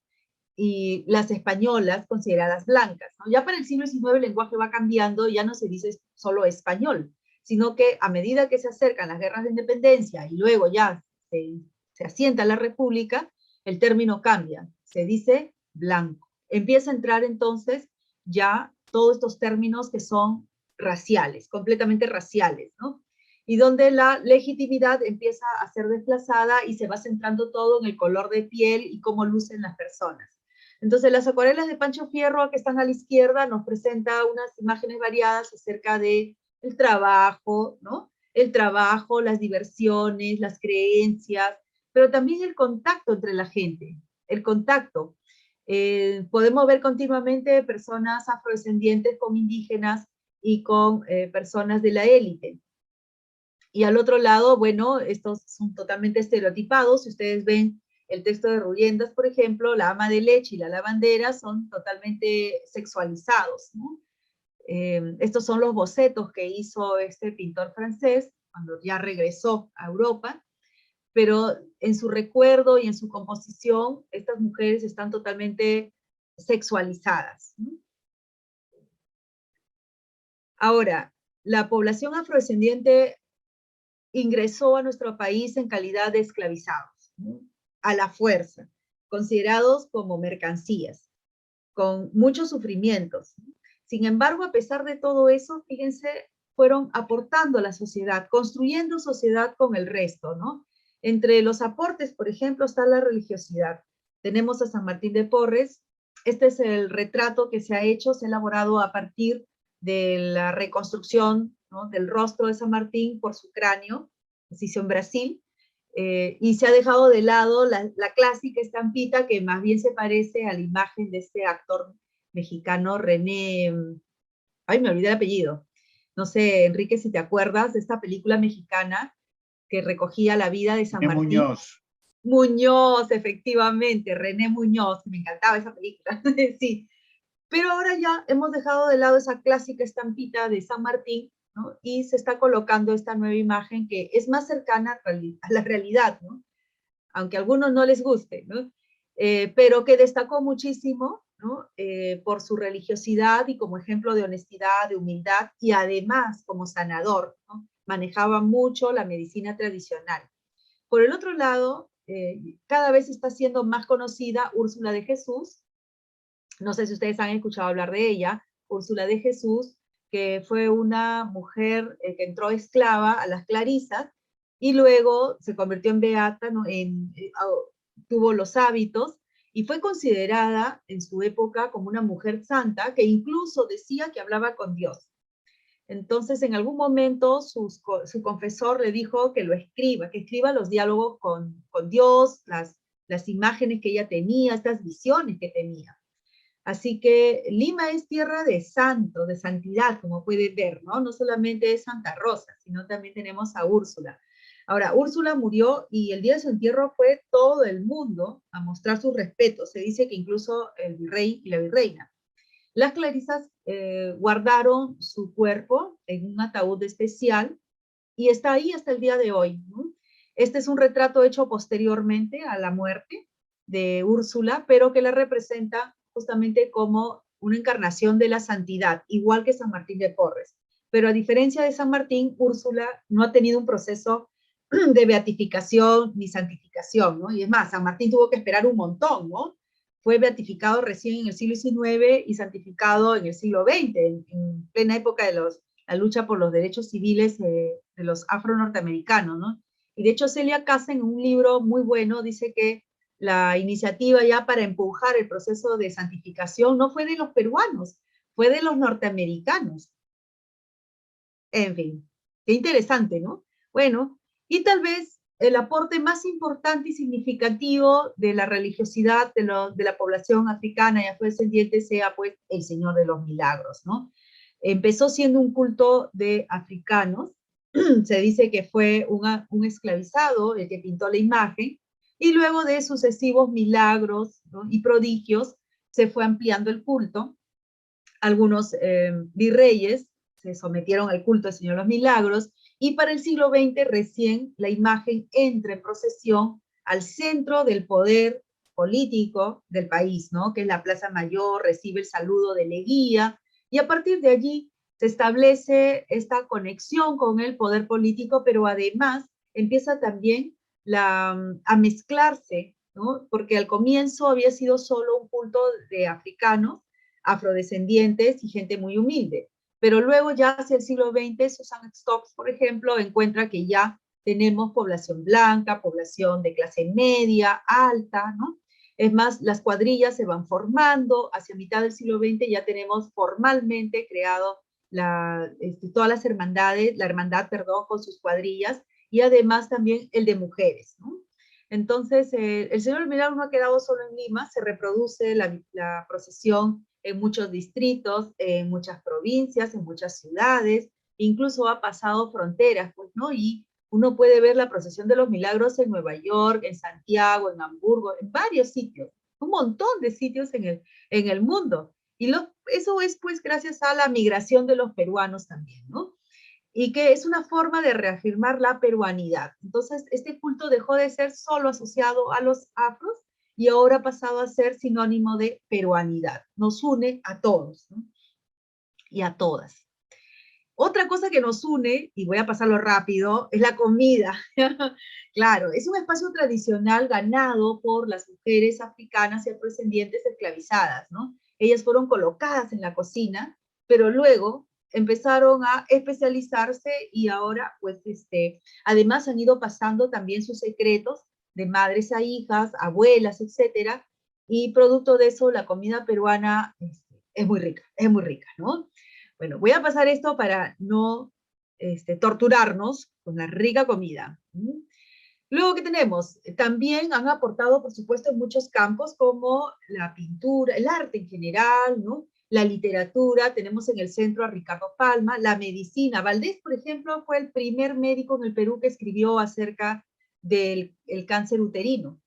S2: y las españolas consideradas blancas, ¿no? Ya para el siglo XIX el lenguaje va cambiando, ya no se dice solo español, sino que a medida que se acercan las guerras de independencia y luego ya se asienta la república, el término cambia, se dice blanco. Empieza a entrar entonces ya todos estos términos que son raciales, completamente raciales, ¿no? Y donde la legitimidad empieza a ser desplazada y se va centrando todo en el color de piel y cómo lucen las personas. Entonces, las acuarelas de Pancho Fierro, que están a la izquierda, nos presenta unas imágenes variadas acerca de el trabajo, ¿no? El trabajo, las diversiones, las creencias, pero también el contacto entre la gente, el contacto. Podemos ver continuamente personas afrodescendientes con indígenas y con personas de la élite. Y al otro lado, bueno, estos son totalmente estereotipados. Si ustedes ven el texto de Ruyendas, por ejemplo, la ama de leche y la lavandera son totalmente sexualizados, ¿no? Estos son los bocetos que hizo este pintor francés cuando ya regresó a Europa, pero en su recuerdo y en su composición, estas mujeres están totalmente sexualizadas, ¿no? Ahora, la población afrodescendiente ingresó a nuestro país en calidad de esclavizados, ¿no? A la fuerza, considerados como mercancías, con muchos sufrimientos. Sin embargo, a pesar de todo eso, fíjense, fueron aportando a la sociedad, construyendo sociedad con el resto, ¿no? Entre los aportes, por ejemplo, está la religiosidad. Tenemos a San Martín de Porres. Este es el retrato que se ha hecho, se ha elaborado a partir de la reconstrucción, ¿no?, del rostro de San Martín por su cráneo, se hizo en Brasil, y se ha dejado de lado la clásica estampita que más bien se parece a la imagen de este actor mexicano René, ay, me olvidé el apellido, no sé, Enrique, si te acuerdas de esta película mexicana que recogía la vida de San
S1: René
S2: Martín.
S1: Muñoz.
S2: Muñoz, efectivamente, René Muñoz, me encantaba esa película, sí. Pero ahora ya hemos dejado de lado esa clásica estampita de San Martín, ¿no? Y se está colocando esta nueva imagen que es más cercana a la realidad, ¿no? Aunque a algunos no les guste, ¿no? Pero que destacó muchísimo, ¿no? Por su religiosidad y como ejemplo de honestidad, de humildad y además como sanador, ¿no? Manejaba mucho la medicina tradicional. Por el otro lado, cada vez está siendo más conocida Úrsula de Jesús. No sé si ustedes han escuchado hablar de ella, Úrsula de Jesús, que fue una mujer que entró esclava a las Clarisas y luego se convirtió en beata, ¿no? Tuvo los hábitos y fue considerada en su época como una mujer santa que incluso decía que hablaba con Dios. Entonces, en algún momento su confesor le dijo que que escriba los diálogos con Dios, las imágenes que ella tenía, estas visiones que tenía. Así que Lima es tierra de santo, de santidad, como pueden ver, ¿no? No solamente es Santa Rosa, sino también tenemos a Úrsula. Ahora, Úrsula murió y el día de su entierro fue todo el mundo a mostrar sus respetos. Se dice que incluso el virrey y la virreina. Las clarisas guardaron su cuerpo en un ataúd especial y está ahí hasta el día de hoy, ¿no? Este es un retrato hecho posteriormente a la muerte de Úrsula, pero que la representa justamente como una encarnación de la santidad, igual que San Martín de Porres. Pero a diferencia de San Martín, Úrsula no ha tenido un proceso de beatificación ni santificación, ¿no? Y es más, San Martín tuvo que esperar un montón, ¿no? Fue beatificado recién en el siglo XIX y santificado en el siglo XX, en plena época de la lucha por los derechos civiles de los afro-norteamericanos, ¿no? Y de hecho Celia Casa en un libro muy bueno dice que la iniciativa ya para empujar el proceso de santificación no fue de los peruanos, fue de los norteamericanos. En fin, qué interesante, ¿no? Bueno, y tal vez el aporte más importante y significativo de la religiosidad de la población africana y afrodescendiente sea pues el Señor de los Milagros, ¿no? Empezó siendo un culto de africanos, se dice que fue un esclavizado el que pintó la imagen, y luego de sucesivos milagros, ¿no?, y prodigios se fue ampliando el culto. Algunos virreyes se sometieron al culto del Señor de los Milagros, y para el siglo XX recién la imagen entra en procesión al centro del poder político del país, ¿no?, que es la Plaza Mayor, recibe el saludo de Leguía, y a partir de allí se establece esta conexión con el poder político, pero además empieza también a mezclarse, ¿no?, porque al comienzo había sido solo un culto de africanos, afrodescendientes y gente muy humilde. Pero luego ya hacia el siglo XX, Susan Stokes, por ejemplo, encuentra que ya tenemos población blanca, población de clase media, alta, ¿no? Es más, las cuadrillas se van formando, hacia mitad del siglo XX ya tenemos formalmente creado todas las hermandades, la hermandad, perdón, con sus cuadrillas, y además también el de mujeres, ¿no? Entonces, el Señor del Milagro no ha quedado solo en Lima, se reproduce la procesión en muchos distritos, en muchas provincias, en muchas ciudades, incluso ha pasado fronteras, pues, ¿no? Y uno puede ver la procesión de los milagros en Nueva York, en Santiago, en Hamburgo, en varios sitios, un montón de sitios en el mundo. Y eso es pues gracias a la migración de los peruanos también, ¿no? Y que es una forma de reafirmar la peruanidad. Entonces, este culto dejó de ser solo asociado a los afros y ahora ha pasado a ser sinónimo de peruanidad. Nos une a todos, ¿no? Y a todas. Otra cosa que nos une, y voy a pasarlo rápido, es la comida. Claro, es un espacio tradicional ganado por las mujeres africanas y afrodescendientes esclavizadas, ¿no? Ellas fueron colocadas en la cocina, pero luego empezaron a especializarse y ahora, pues, además han ido pasando también sus secretos de madres a hijas, abuelas, etcétera, y producto de eso la comida peruana es muy rica, ¿no? Bueno, voy a pasar esto para no torturarnos con la rica comida. Luego, ¿qué tenemos? También han aportado, por supuesto, en muchos campos como la pintura, el arte en general, ¿no? La literatura, tenemos en el centro a Ricardo Palma, la medicina. Valdés, por ejemplo, fue el primer médico en el Perú que escribió acerca del cáncer uterino.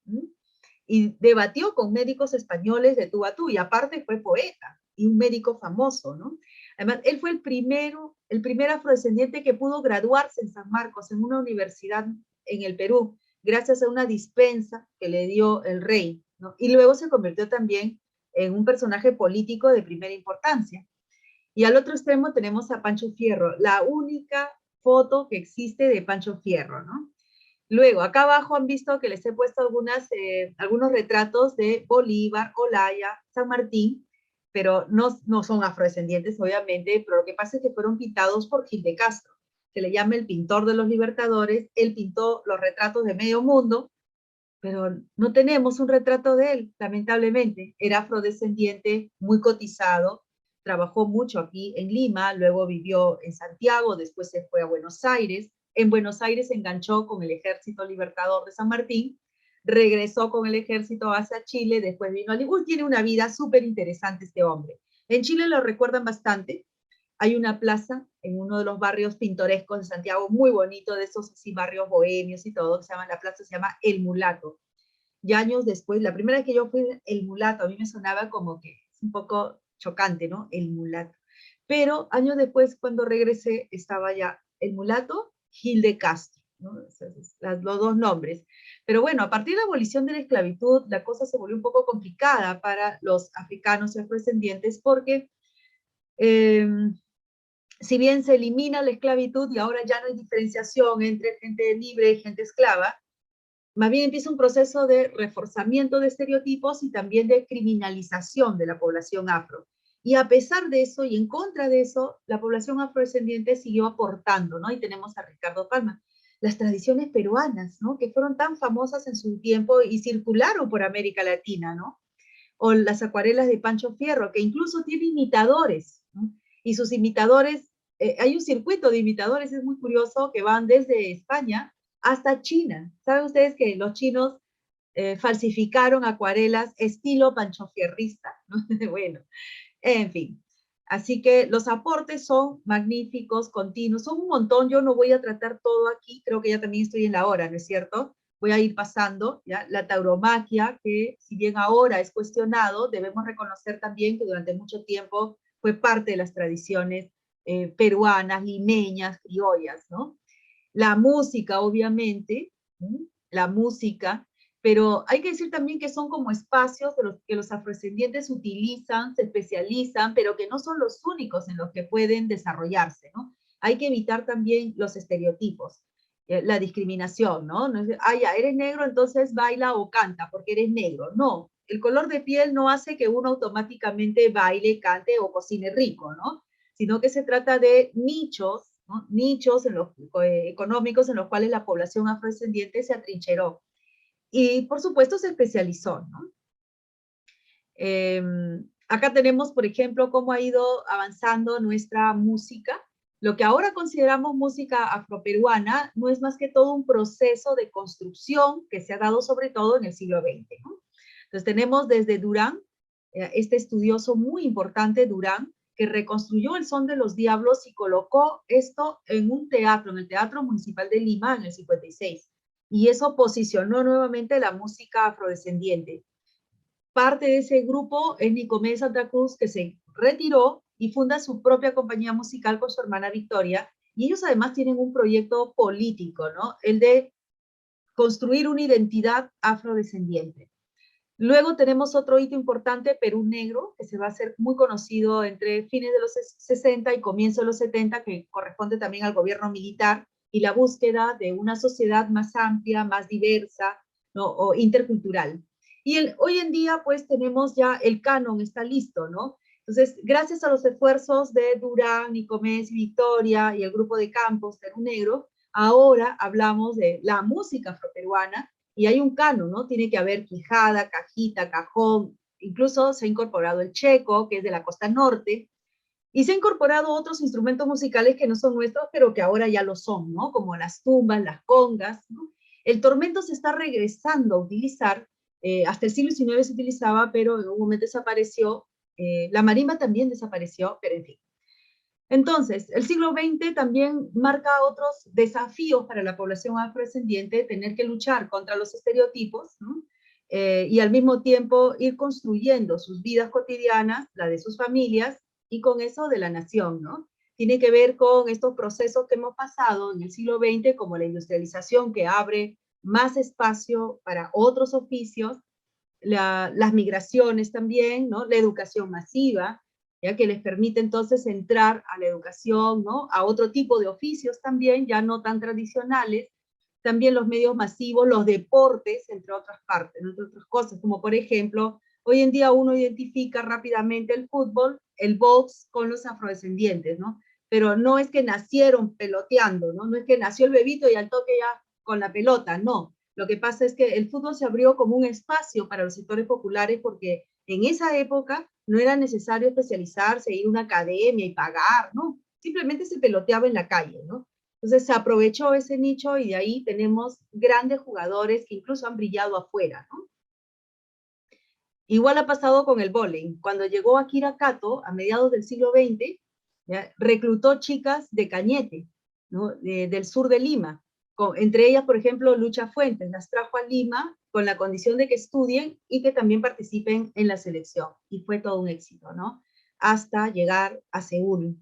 S2: Y debatió con médicos españoles de tú a tú, y aparte fue poeta y un médico famoso, ¿no? Además, él fue el primer afrodescendiente que pudo graduarse en San Marcos, en una universidad en el Perú, gracias a una dispensa que le dio el rey, ¿no? Y luego se convirtió también en un personaje político de primera importancia. Y al otro extremo tenemos a Pancho Fierro, la única foto que existe de Pancho Fierro, ¿no? Luego, acá abajo han visto que les he puesto algunos retratos de Bolívar, Olaya, San Martín, pero no son afrodescendientes, obviamente, pero lo que pasa es que fueron pintados por Gil de Castro. Se le llama el pintor de los libertadores. Él pintó los retratos de medio mundo, pero no tenemos un retrato de él, lamentablemente. Era afrodescendiente, muy cotizado, trabajó mucho aquí en Lima, luego vivió en Santiago, después se fue a Buenos Aires. En Buenos Aires se enganchó con el Ejército Libertador de San Martín, regresó con el ejército hacia Chile, después vino a Lima. Tiene una vida súper interesante este hombre. En Chile lo recuerdan bastante. Hay una plaza en uno de los barrios pintorescos de Santiago, muy bonito, de esos así barrios bohemios y todo, la plaza se llama El Mulato. Y años después, la primera vez que yo fui El Mulato, a mí me sonaba como que es un poco chocante, ¿no? El Mulato. Pero años después, cuando regresé, estaba ya El Mulato, Gil de Castro, ¿no? Los dos nombres. Pero bueno, a partir de la abolición de la esclavitud, la cosa se volvió un poco complicada para los africanos y afrodescendientes porque si bien se elimina la esclavitud y ahora ya no hay diferenciación entre gente libre y gente esclava, más bien empieza un proceso de reforzamiento de estereotipos y también de criminalización de la población afro. Y a pesar de eso y en contra de eso, la población afrodescendiente siguió aportando, ¿no? Y tenemos a Ricardo Palma. Las tradiciones peruanas, ¿no? Que fueron tan famosas en su tiempo y circularon por América Latina, ¿no? O las acuarelas de Pancho Fierro, que incluso tiene imitadores, ¿no? Y sus imitadores, hay un circuito de imitadores, es muy curioso, que van desde España hasta China. ¿Saben ustedes que los chinos falsificaron acuarelas estilo panchofierrista? ¿No? Bueno, en fin. Así que los aportes son magníficos, continuos, son un montón. Yo no voy a tratar todo aquí, creo que ya también estoy en la hora, ¿no es cierto? Voy a ir pasando, ¿ya? La tauromaquia, que si bien ahora es cuestionado, debemos reconocer también que durante mucho tiempo fue parte de las tradiciones peruanas, limeñas, criollas, ¿no? La música, obviamente, ¿sí? La música, pero hay que decir también que son como espacios de los que los afrodescendientes utilizan, se especializan, pero que no son los únicos en los que pueden desarrollarse, ¿no? Hay que evitar también los estereotipos, la discriminación, ¿no? No es, ah, ya, eres negro, entonces baila o canta porque eres negro. No, el color de piel no hace que uno automáticamente baile, cante o cocine rico, ¿no? Sino que se trata de nichos, ¿no? Nichos económicos en los cuales la población afrodescendiente se atrincheró. Y, por supuesto, se especializó, ¿no? Acá tenemos, por ejemplo, cómo ha ido avanzando nuestra música. Lo que ahora consideramos música afroperuana no es más que todo un proceso de construcción que se ha dado sobre todo en el siglo XX, ¿no? Entonces tenemos desde Durán, este estudioso muy importante, Durán, que reconstruyó el son de los diablos y colocó esto en un teatro, en el Teatro Municipal de Lima, en el 56. Y eso posicionó nuevamente la música afrodescendiente. Parte de ese grupo es Nicomé Santa Cruz, que se retiró y funda su propia compañía musical con su hermana Victoria, y ellos además tienen un proyecto político, ¿no? El de construir una identidad afrodescendiente. Luego tenemos otro hito importante, Perú Negro, que se va a hacer muy conocido entre fines de los 60 y comienzo de los 70, que corresponde también al gobierno militar, y la búsqueda de una sociedad más amplia, más diversa, ¿no? O intercultural. Y hoy en día, pues, tenemos ya el canon, está listo, ¿no? Entonces, gracias a los esfuerzos de Durán, Nicomés, Victoria y el grupo de Campos, Perú Negro, ahora hablamos de la música afroperuana, y hay un canon, ¿no? Tiene que haber quijada, cajita, cajón, incluso se ha incorporado el checo, que es de la costa norte, y se ha incorporado otros instrumentos musicales que no son nuestros, pero que ahora ya lo son, ¿no? Como las tumbas, las congas, ¿no? El tormento se está regresando a utilizar, hasta el siglo XIX se utilizaba, pero en un momento desapareció, la marimba también desapareció, pero en fin. Entonces, el siglo XX también marca otros desafíos para la población afrodescendiente, tener que luchar contra los estereotipos, ¿no? Y al mismo tiempo ir construyendo sus vidas cotidianas, la de sus familias, y con eso de la nación, ¿no? Tiene que ver con estos procesos que hemos pasado en el siglo XX, como la industrialización que abre más espacio para otros oficios, las migraciones también, ¿no? La educación masiva, ya que les permite entonces entrar a la educación, ¿no? A otro tipo de oficios también, ya no tan tradicionales, también los medios masivos, los deportes, entre otras partes, entre otras cosas, como por ejemplo, hoy en día uno identifica rápidamente el fútbol, el box con los afrodescendientes, ¿no? Pero no es que nacieron peloteando, ¿no? No es que nació el bebito y al toque ya con la pelota, no. Lo que pasa es que el fútbol se abrió como un espacio para los sectores populares porque en esa época no era necesario especializarse, ir a una academia y pagar, ¿no? Simplemente se peloteaba en la calle, ¿no? Entonces se aprovechó ese nicho y de ahí tenemos grandes jugadores que incluso han brillado afuera, ¿no? Igual ha pasado con el vóley. Cuando llegó Akira Kato a mediados del siglo XX, ¿ya? Reclutó chicas de Cañete, ¿no? Del sur de Lima. Entre ellas, por ejemplo, Lucha Fuentes, las trajo a Lima con la condición de que estudien y que también participen en la selección. Y fue todo un éxito, ¿no? Hasta llegar a Seúl,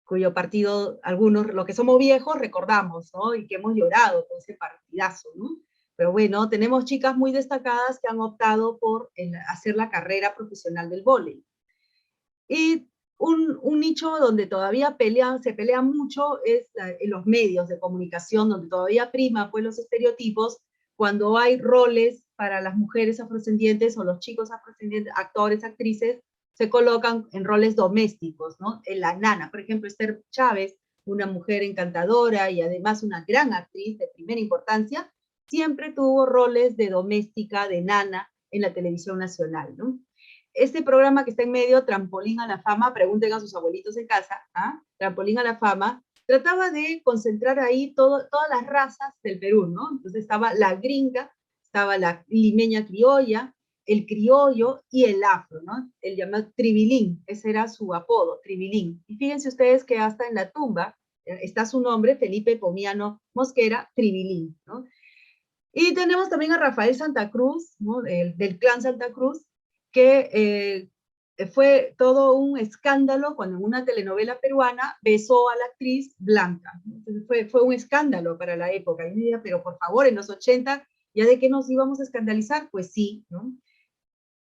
S2: cuyo partido, algunos, los que somos viejos, recordamos, ¿no? Y que hemos llorado con ese partidazo, ¿no? Pero bueno, tenemos chicas muy destacadas que han optado por hacer la carrera profesional del vóley. Y un nicho donde todavía se pelea mucho es en los medios de comunicación, donde todavía prima pues los estereotipos cuando hay roles para las mujeres afrodescendientes o los chicos afrodescendientes, actores, actrices, se colocan en roles domésticos, ¿no? En la nana, por ejemplo, Esther Chávez, una mujer encantadora y además una gran actriz de primera importancia, siempre tuvo roles de doméstica, de nana en la televisión nacional, ¿no? Este programa que está en medio, Trampolín a la Fama, pregunten a sus abuelitos en casa, ¿ah? Trampolín a la Fama, trataba de concentrar ahí todas las razas del Perú, ¿no? Entonces estaba la gringa, estaba la limeña criolla, el criollo y el afro, ¿no? El llamado Tribilín, ese era su apodo, Tribilín. Y fíjense ustedes que hasta en la tumba está su nombre, Felipe Pomiano Mosquera, Tribilín, ¿no? Y tenemos también a Rafael Santa Cruz, ¿no? Del clan Santa Cruz, que fue todo un escándalo cuando en una telenovela peruana besó a la actriz Blanca. Entonces fue un escándalo para la época. Y diría, pero por favor, en los 80, ¿ya de qué nos íbamos a escandalizar? Pues sí, ¿no?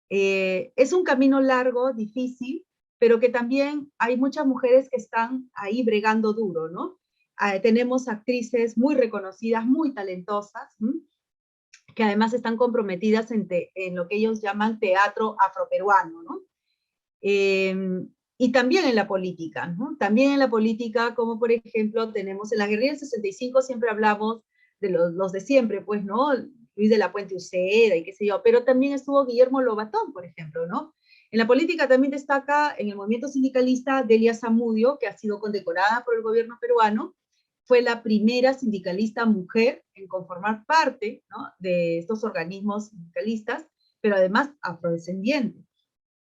S2: Es un camino largo, difícil, pero que también hay muchas mujeres que están ahí bregando duro, ¿no? Tenemos actrices muy reconocidas, muy talentosas, ¿no? Que además están comprometidas en lo que ellos llaman teatro afroperuano, ¿no? Y también en la política, ¿no? También en la política, como por ejemplo tenemos en la guerrilla del 65, siempre hablamos de los de siempre, pues, ¿no? Luis de la Puente Uceda y qué sé yo, pero también estuvo Guillermo Lobatón, por ejemplo, ¿no? En la política también destaca en el movimiento sindicalista Delia Zamudio, que ha sido condecorada por el gobierno peruano, fue la primera sindicalista mujer en conformar parte, ¿no? De estos organismos sindicalistas, pero además afrodescendiente.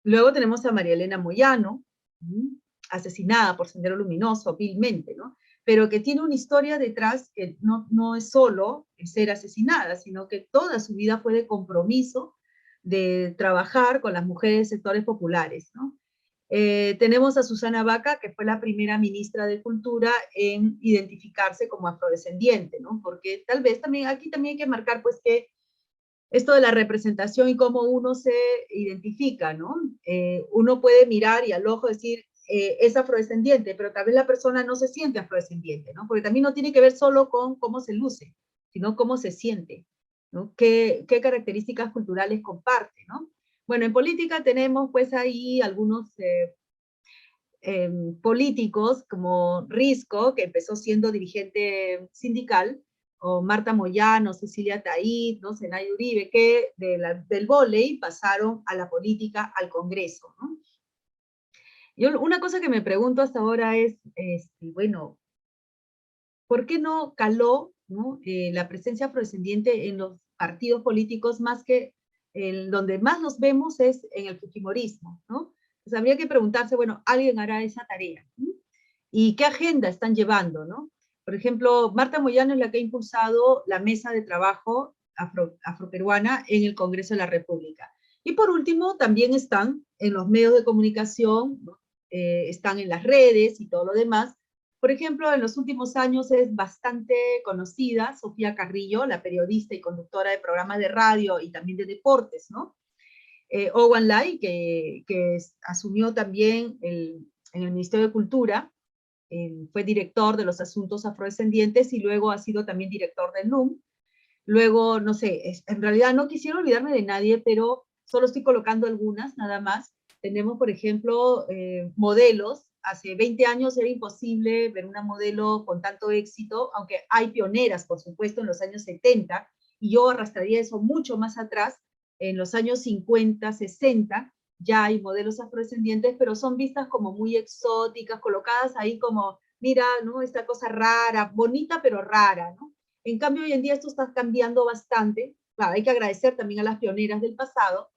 S2: Luego tenemos a María Elena Moyano, asesinada por Sendero Luminoso, vilmente, ¿no? Pero que tiene una historia detrás que no es solo ser asesinada, sino que toda su vida fue de compromiso de trabajar con las mujeres de sectores populares, ¿no? Tenemos a Susana Baca, que fue la primera ministra de Cultura en identificarse como afrodescendiente, ¿no? Porque tal vez también, aquí también hay que marcar, pues, que esto de la representación y cómo uno se identifica, ¿no? Uno puede mirar y al ojo decir, es afrodescendiente, pero tal vez la persona no se siente afrodescendiente, ¿no? Porque también no tiene que ver solo con cómo se luce, sino cómo se siente, ¿no? ¿Qué características culturales comparte, ¿no? Bueno, en política tenemos pues ahí algunos políticos como Risco, que empezó siendo dirigente sindical, o Marta Moyano, Cecilia Taid, ¿no? Zenaida Uribe, que del vóley pasaron a la política, al Congreso, ¿no? Yo una cosa que me pregunto hasta ahora es, bueno, ¿por qué no caló, ¿no? La presencia afrodescendiente en los partidos políticos más que donde más los vemos es en el fujimorismo, ¿no? Pues habría que preguntarse, bueno, ¿alguien hará esa tarea? ¿No? ¿Y qué agenda están llevando, no? Por ejemplo, Marta Moyano es la que ha impulsado la mesa de trabajo afroperuana en el Congreso de la República. Y por último, también están en los medios de comunicación, ¿no? Están en las redes y todo lo demás. Por ejemplo, en los últimos años es bastante conocida Sofía Carrillo, la periodista y conductora de programas de radio y también de deportes, ¿no? Owen Lai, que asumió también en el Ministerio de Cultura, fue director de los asuntos afrodescendientes y luego ha sido también director del NUM. Luego, no sé, en realidad no quisiera olvidarme de nadie, pero solo estoy colocando algunas, nada más. Tenemos, por ejemplo, modelos. Hace 20 años era imposible ver una modelo con tanto éxito, aunque hay pioneras, por supuesto, en los años 70, y yo arrastraría eso mucho más atrás, en los años 50, 60, ya hay modelos afrodescendientes, pero son vistas como muy exóticas, colocadas ahí como, mira, ¿no? Esta cosa rara, bonita pero rara, ¿no? En cambio, hoy en día esto está cambiando bastante. Claro, hay que agradecer también a las pioneras del pasado.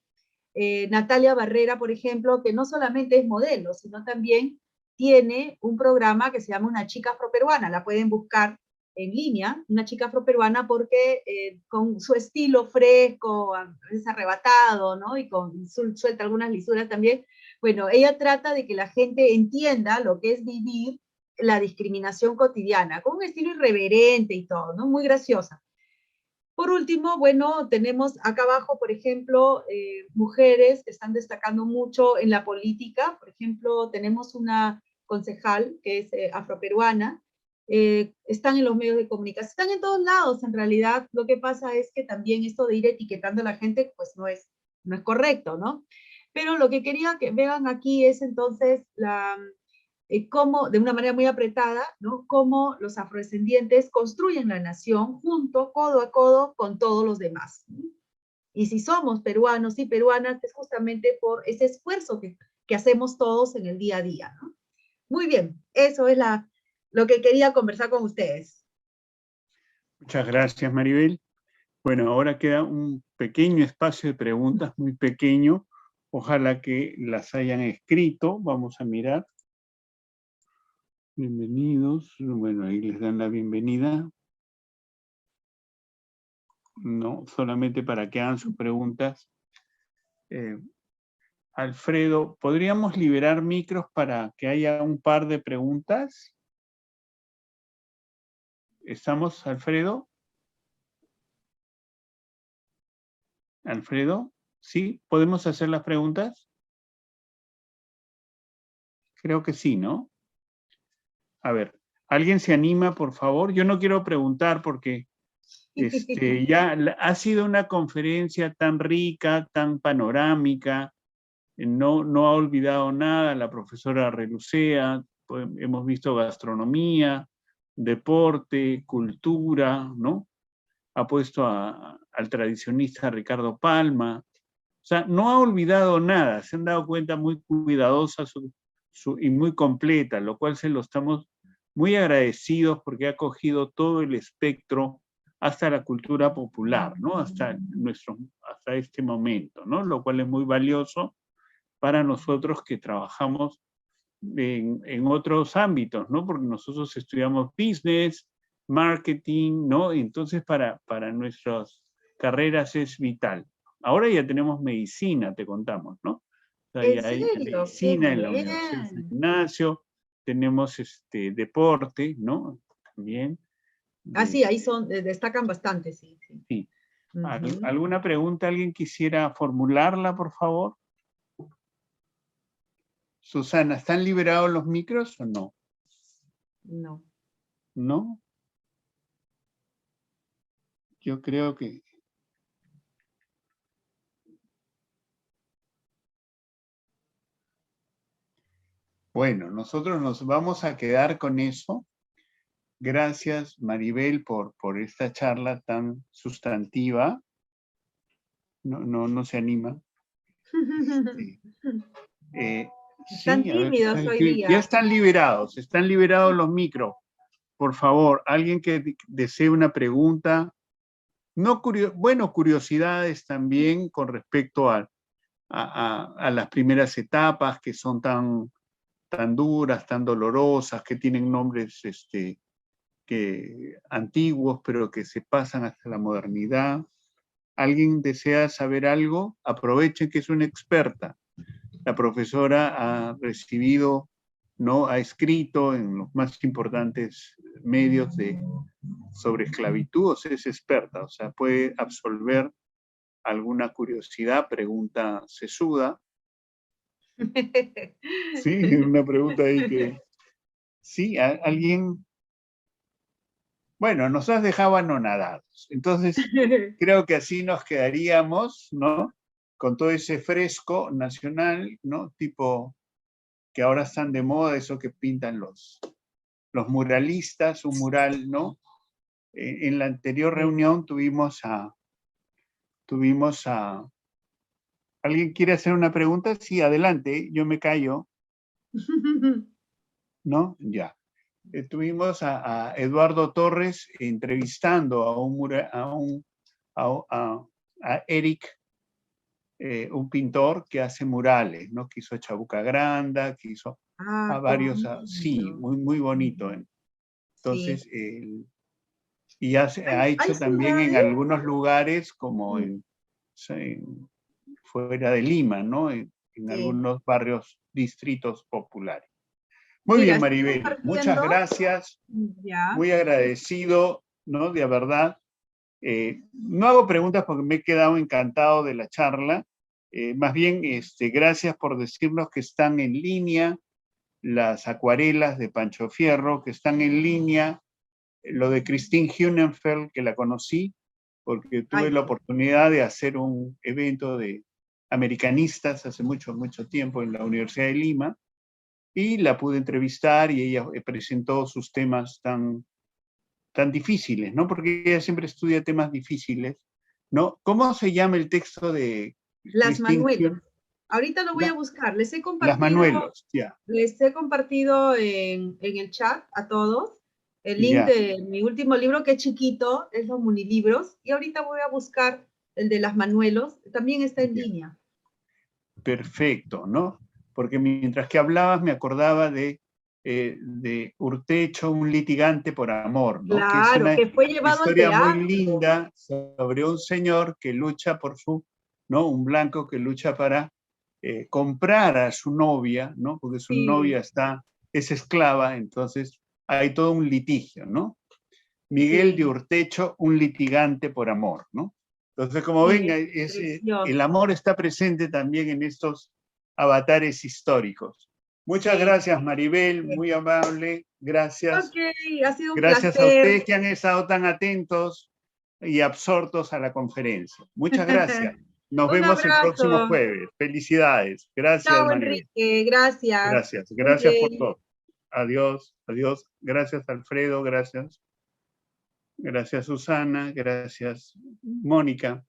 S2: Natalia Barrera, por ejemplo, que no solamente es modelo, sino también tiene un programa que se llama Una Chica Afroperuana. La pueden buscar en línea, Una Chica Afroperuana, porque con su estilo fresco, a veces arrebatado, ¿no? Y suelta algunas lisuras también. Bueno, ella trata de que la gente entienda lo que es vivir la discriminación cotidiana, con un estilo irreverente y todo, ¿no? Muy graciosa. Por último, bueno, tenemos acá abajo, por ejemplo, mujeres que están destacando mucho en la política. Por ejemplo, tenemos una concejal que es afroperuana. Están en los medios de comunicación, están en todos lados en realidad. Lo que pasa es que también esto de ir etiquetando a la gente, pues no es correcto, ¿no? Pero lo que quería que vean aquí es entonces cómo, de una manera muy apretada, ¿no? Cómo los afrodescendientes construyen la nación junto, codo a codo, con todos los demás. ¿No? Y si somos peruanos y peruanas, es justamente por ese esfuerzo que hacemos todos en el día a día. ¿No? Muy bien, eso es lo que quería conversar con ustedes.
S1: Muchas gracias, Maribel. Bueno, ahora queda un pequeño espacio de preguntas, muy pequeño. Ojalá que las hayan escrito. Vamos a mirar. Bienvenidos. Bueno, ahí les dan la bienvenida. No, solamente para que hagan sus preguntas. Alfredo, ¿podríamos liberar micros para que haya un par de preguntas? ¿Estamos, Alfredo? ¿Alfredo? ¿Sí? ¿Podemos hacer las preguntas? Creo que sí, ¿no? A ver, ¿alguien se anima, por favor? Yo no quiero preguntar porque ya ha sido una conferencia tan rica, tan panorámica, no ha olvidado nada la profesora Relucea, pues, hemos visto gastronomía, deporte, cultura, ¿no? Ha puesto al tradicionista Ricardo Palma, o sea, no ha olvidado nada, se han dado cuenta, muy cuidadosa y muy completa, lo cual se lo estamos muy agradecidos porque ha cogido todo el espectro hasta la cultura popular, ¿no? Hasta este momento, ¿no? Lo cual es muy valioso para nosotros que trabajamos en otros ámbitos, ¿no? Porque nosotros estudiamos business, marketing, ¿no? Entonces para nuestras carreras es vital. Ahora ya tenemos medicina, te contamos, ¿no? O sea,
S2: ¿En
S1: ya hay
S2: serio? ¡Qué
S1: medicina en la Universidad de San
S2: bien!
S1: Ignacio, tenemos deporte, ¿no? También.
S2: Ah, sí, ahí destacan bastante, sí.
S1: Sí.
S2: Ujú.
S1: ¿Alguna pregunta alguien quisiera formularla, por favor? Susana, ¿están liberados los micros o no?
S2: No.
S1: ¿No? Yo creo que... Bueno, nosotros nos vamos a quedar con eso. Gracias, Maribel, por esta charla tan sustantiva. No se anima. Sí.
S2: Están
S1: Sí, a ver,
S2: tímidos hoy
S1: ya
S2: día.
S1: están liberados los micros. Por favor, alguien que desee una pregunta. No bueno, curiosidades también con respecto a las primeras etapas que son tan duras, tan dolorosas, que tienen nombres antiguos, pero que se pasan hasta la modernidad. ¿Alguien desea saber algo? Aprovechen que es una experta. La profesora ha recibido, ¿no? Ha escrito en los más importantes medios sobre esclavitud, o sea, es experta, o sea, puede absolver alguna curiosidad, pregunta sesuda. Sí, una pregunta ahí que... Sí, alguien... Bueno, nos has dejado anonadados. Entonces, creo que así nos quedaríamos, ¿no? Con todo ese fresco nacional, ¿no? Tipo que ahora están de moda, eso que pintan los muralistas, un mural, ¿no? En la anterior reunión tuvimos a... ¿Alguien quiere hacer una pregunta? Sí, adelante, yo me callo. ¿No? Ya. Tuvimos a Eduardo Torres entrevistando a Eric, un pintor que hace murales, ¿no? Que hizo Chabuca Granda, que hizo a
S2: Qué
S1: varios, sí,
S2: bonito.
S1: muy bonito.
S2: Sí.
S1: Entonces, y ha
S2: Hay
S1: hecho también en
S2: ciudades.
S1: algunos lugares como fuera de Lima, ¿no? En
S2: Sí.
S1: algunos barrios, distritos populares. Muy
S2: Mira,
S1: bien,
S2: estoy
S1: Maribel, muchas
S2: compartiendo.
S1: gracias,
S2: Ya.
S1: muy agradecido, ¿no? De verdad. No hago preguntas porque me he quedado encantado de la charla. Más bien, gracias por decirnos que están en línea las acuarelas de Pancho Fierro, que están en línea lo de Christine Hunenfeld, que la conocí, porque tuve
S2: Ay,
S1: la
S2: sí.
S1: oportunidad de hacer un evento de americanistas hace mucho tiempo en la Universidad de Lima, y la pude entrevistar y ella presentó sus temas tan difíciles, ¿no? Porque ella siempre estudia temas difíciles, ¿no? ¿Cómo se llama el texto de
S2: Las
S1: Christine
S2: Manuelos.
S1: Kuhn?
S2: Ahorita lo voy a buscar.
S1: Las Manuelos, ya.
S2: Les he compartido en el chat a todos el link
S1: Ya,
S2: de mi último libro, que es chiquito, es los munilibros, y ahorita voy a buscar el de las Manuelos, también está en
S1: ya.
S2: línea.
S1: Perfecto, ¿no? Porque mientras que hablabas me acordaba de Urtecho, un litigante por amor, ¿no? Que es
S2: Claro,
S1: una
S2: que fue llevado al
S1: historia muy
S2: teatro.
S1: linda sobre un señor que lucha por ¿no? Un blanco que lucha para comprar a su novia, ¿no? Porque su
S2: Sí,
S1: novia es esclava, entonces hay todo un litigio, ¿no? Miguel de
S2: sí,
S1: Urtecho, un litigante por amor, ¿no? Entonces, como ven,
S2: sí,
S1: el
S2: precioso.
S1: amor está presente también en estos avatares históricos. Muchas
S2: Sí.
S1: gracias, Maribel,
S2: Sí.
S1: muy amable.
S2: Ok,
S1: Gracias.
S2: ha sido un
S1: Gracias a
S2: placer.
S1: ustedes que han estado tan atentos y absortos a la conferencia. Muchas gracias. Nos
S2: Un
S1: vemos el próximo
S2: abrazo.
S1: jueves. Felicidades. Gracias,
S2: Chao,
S1: Maribel.
S2: Enrique. Gracias.
S1: Gracias.
S2: Muy
S1: Gracias por
S2: bien.
S1: todo. Adiós. Adiós. Gracias, Alfredo. Gracias. Gracias, Susana. Gracias, Mónica.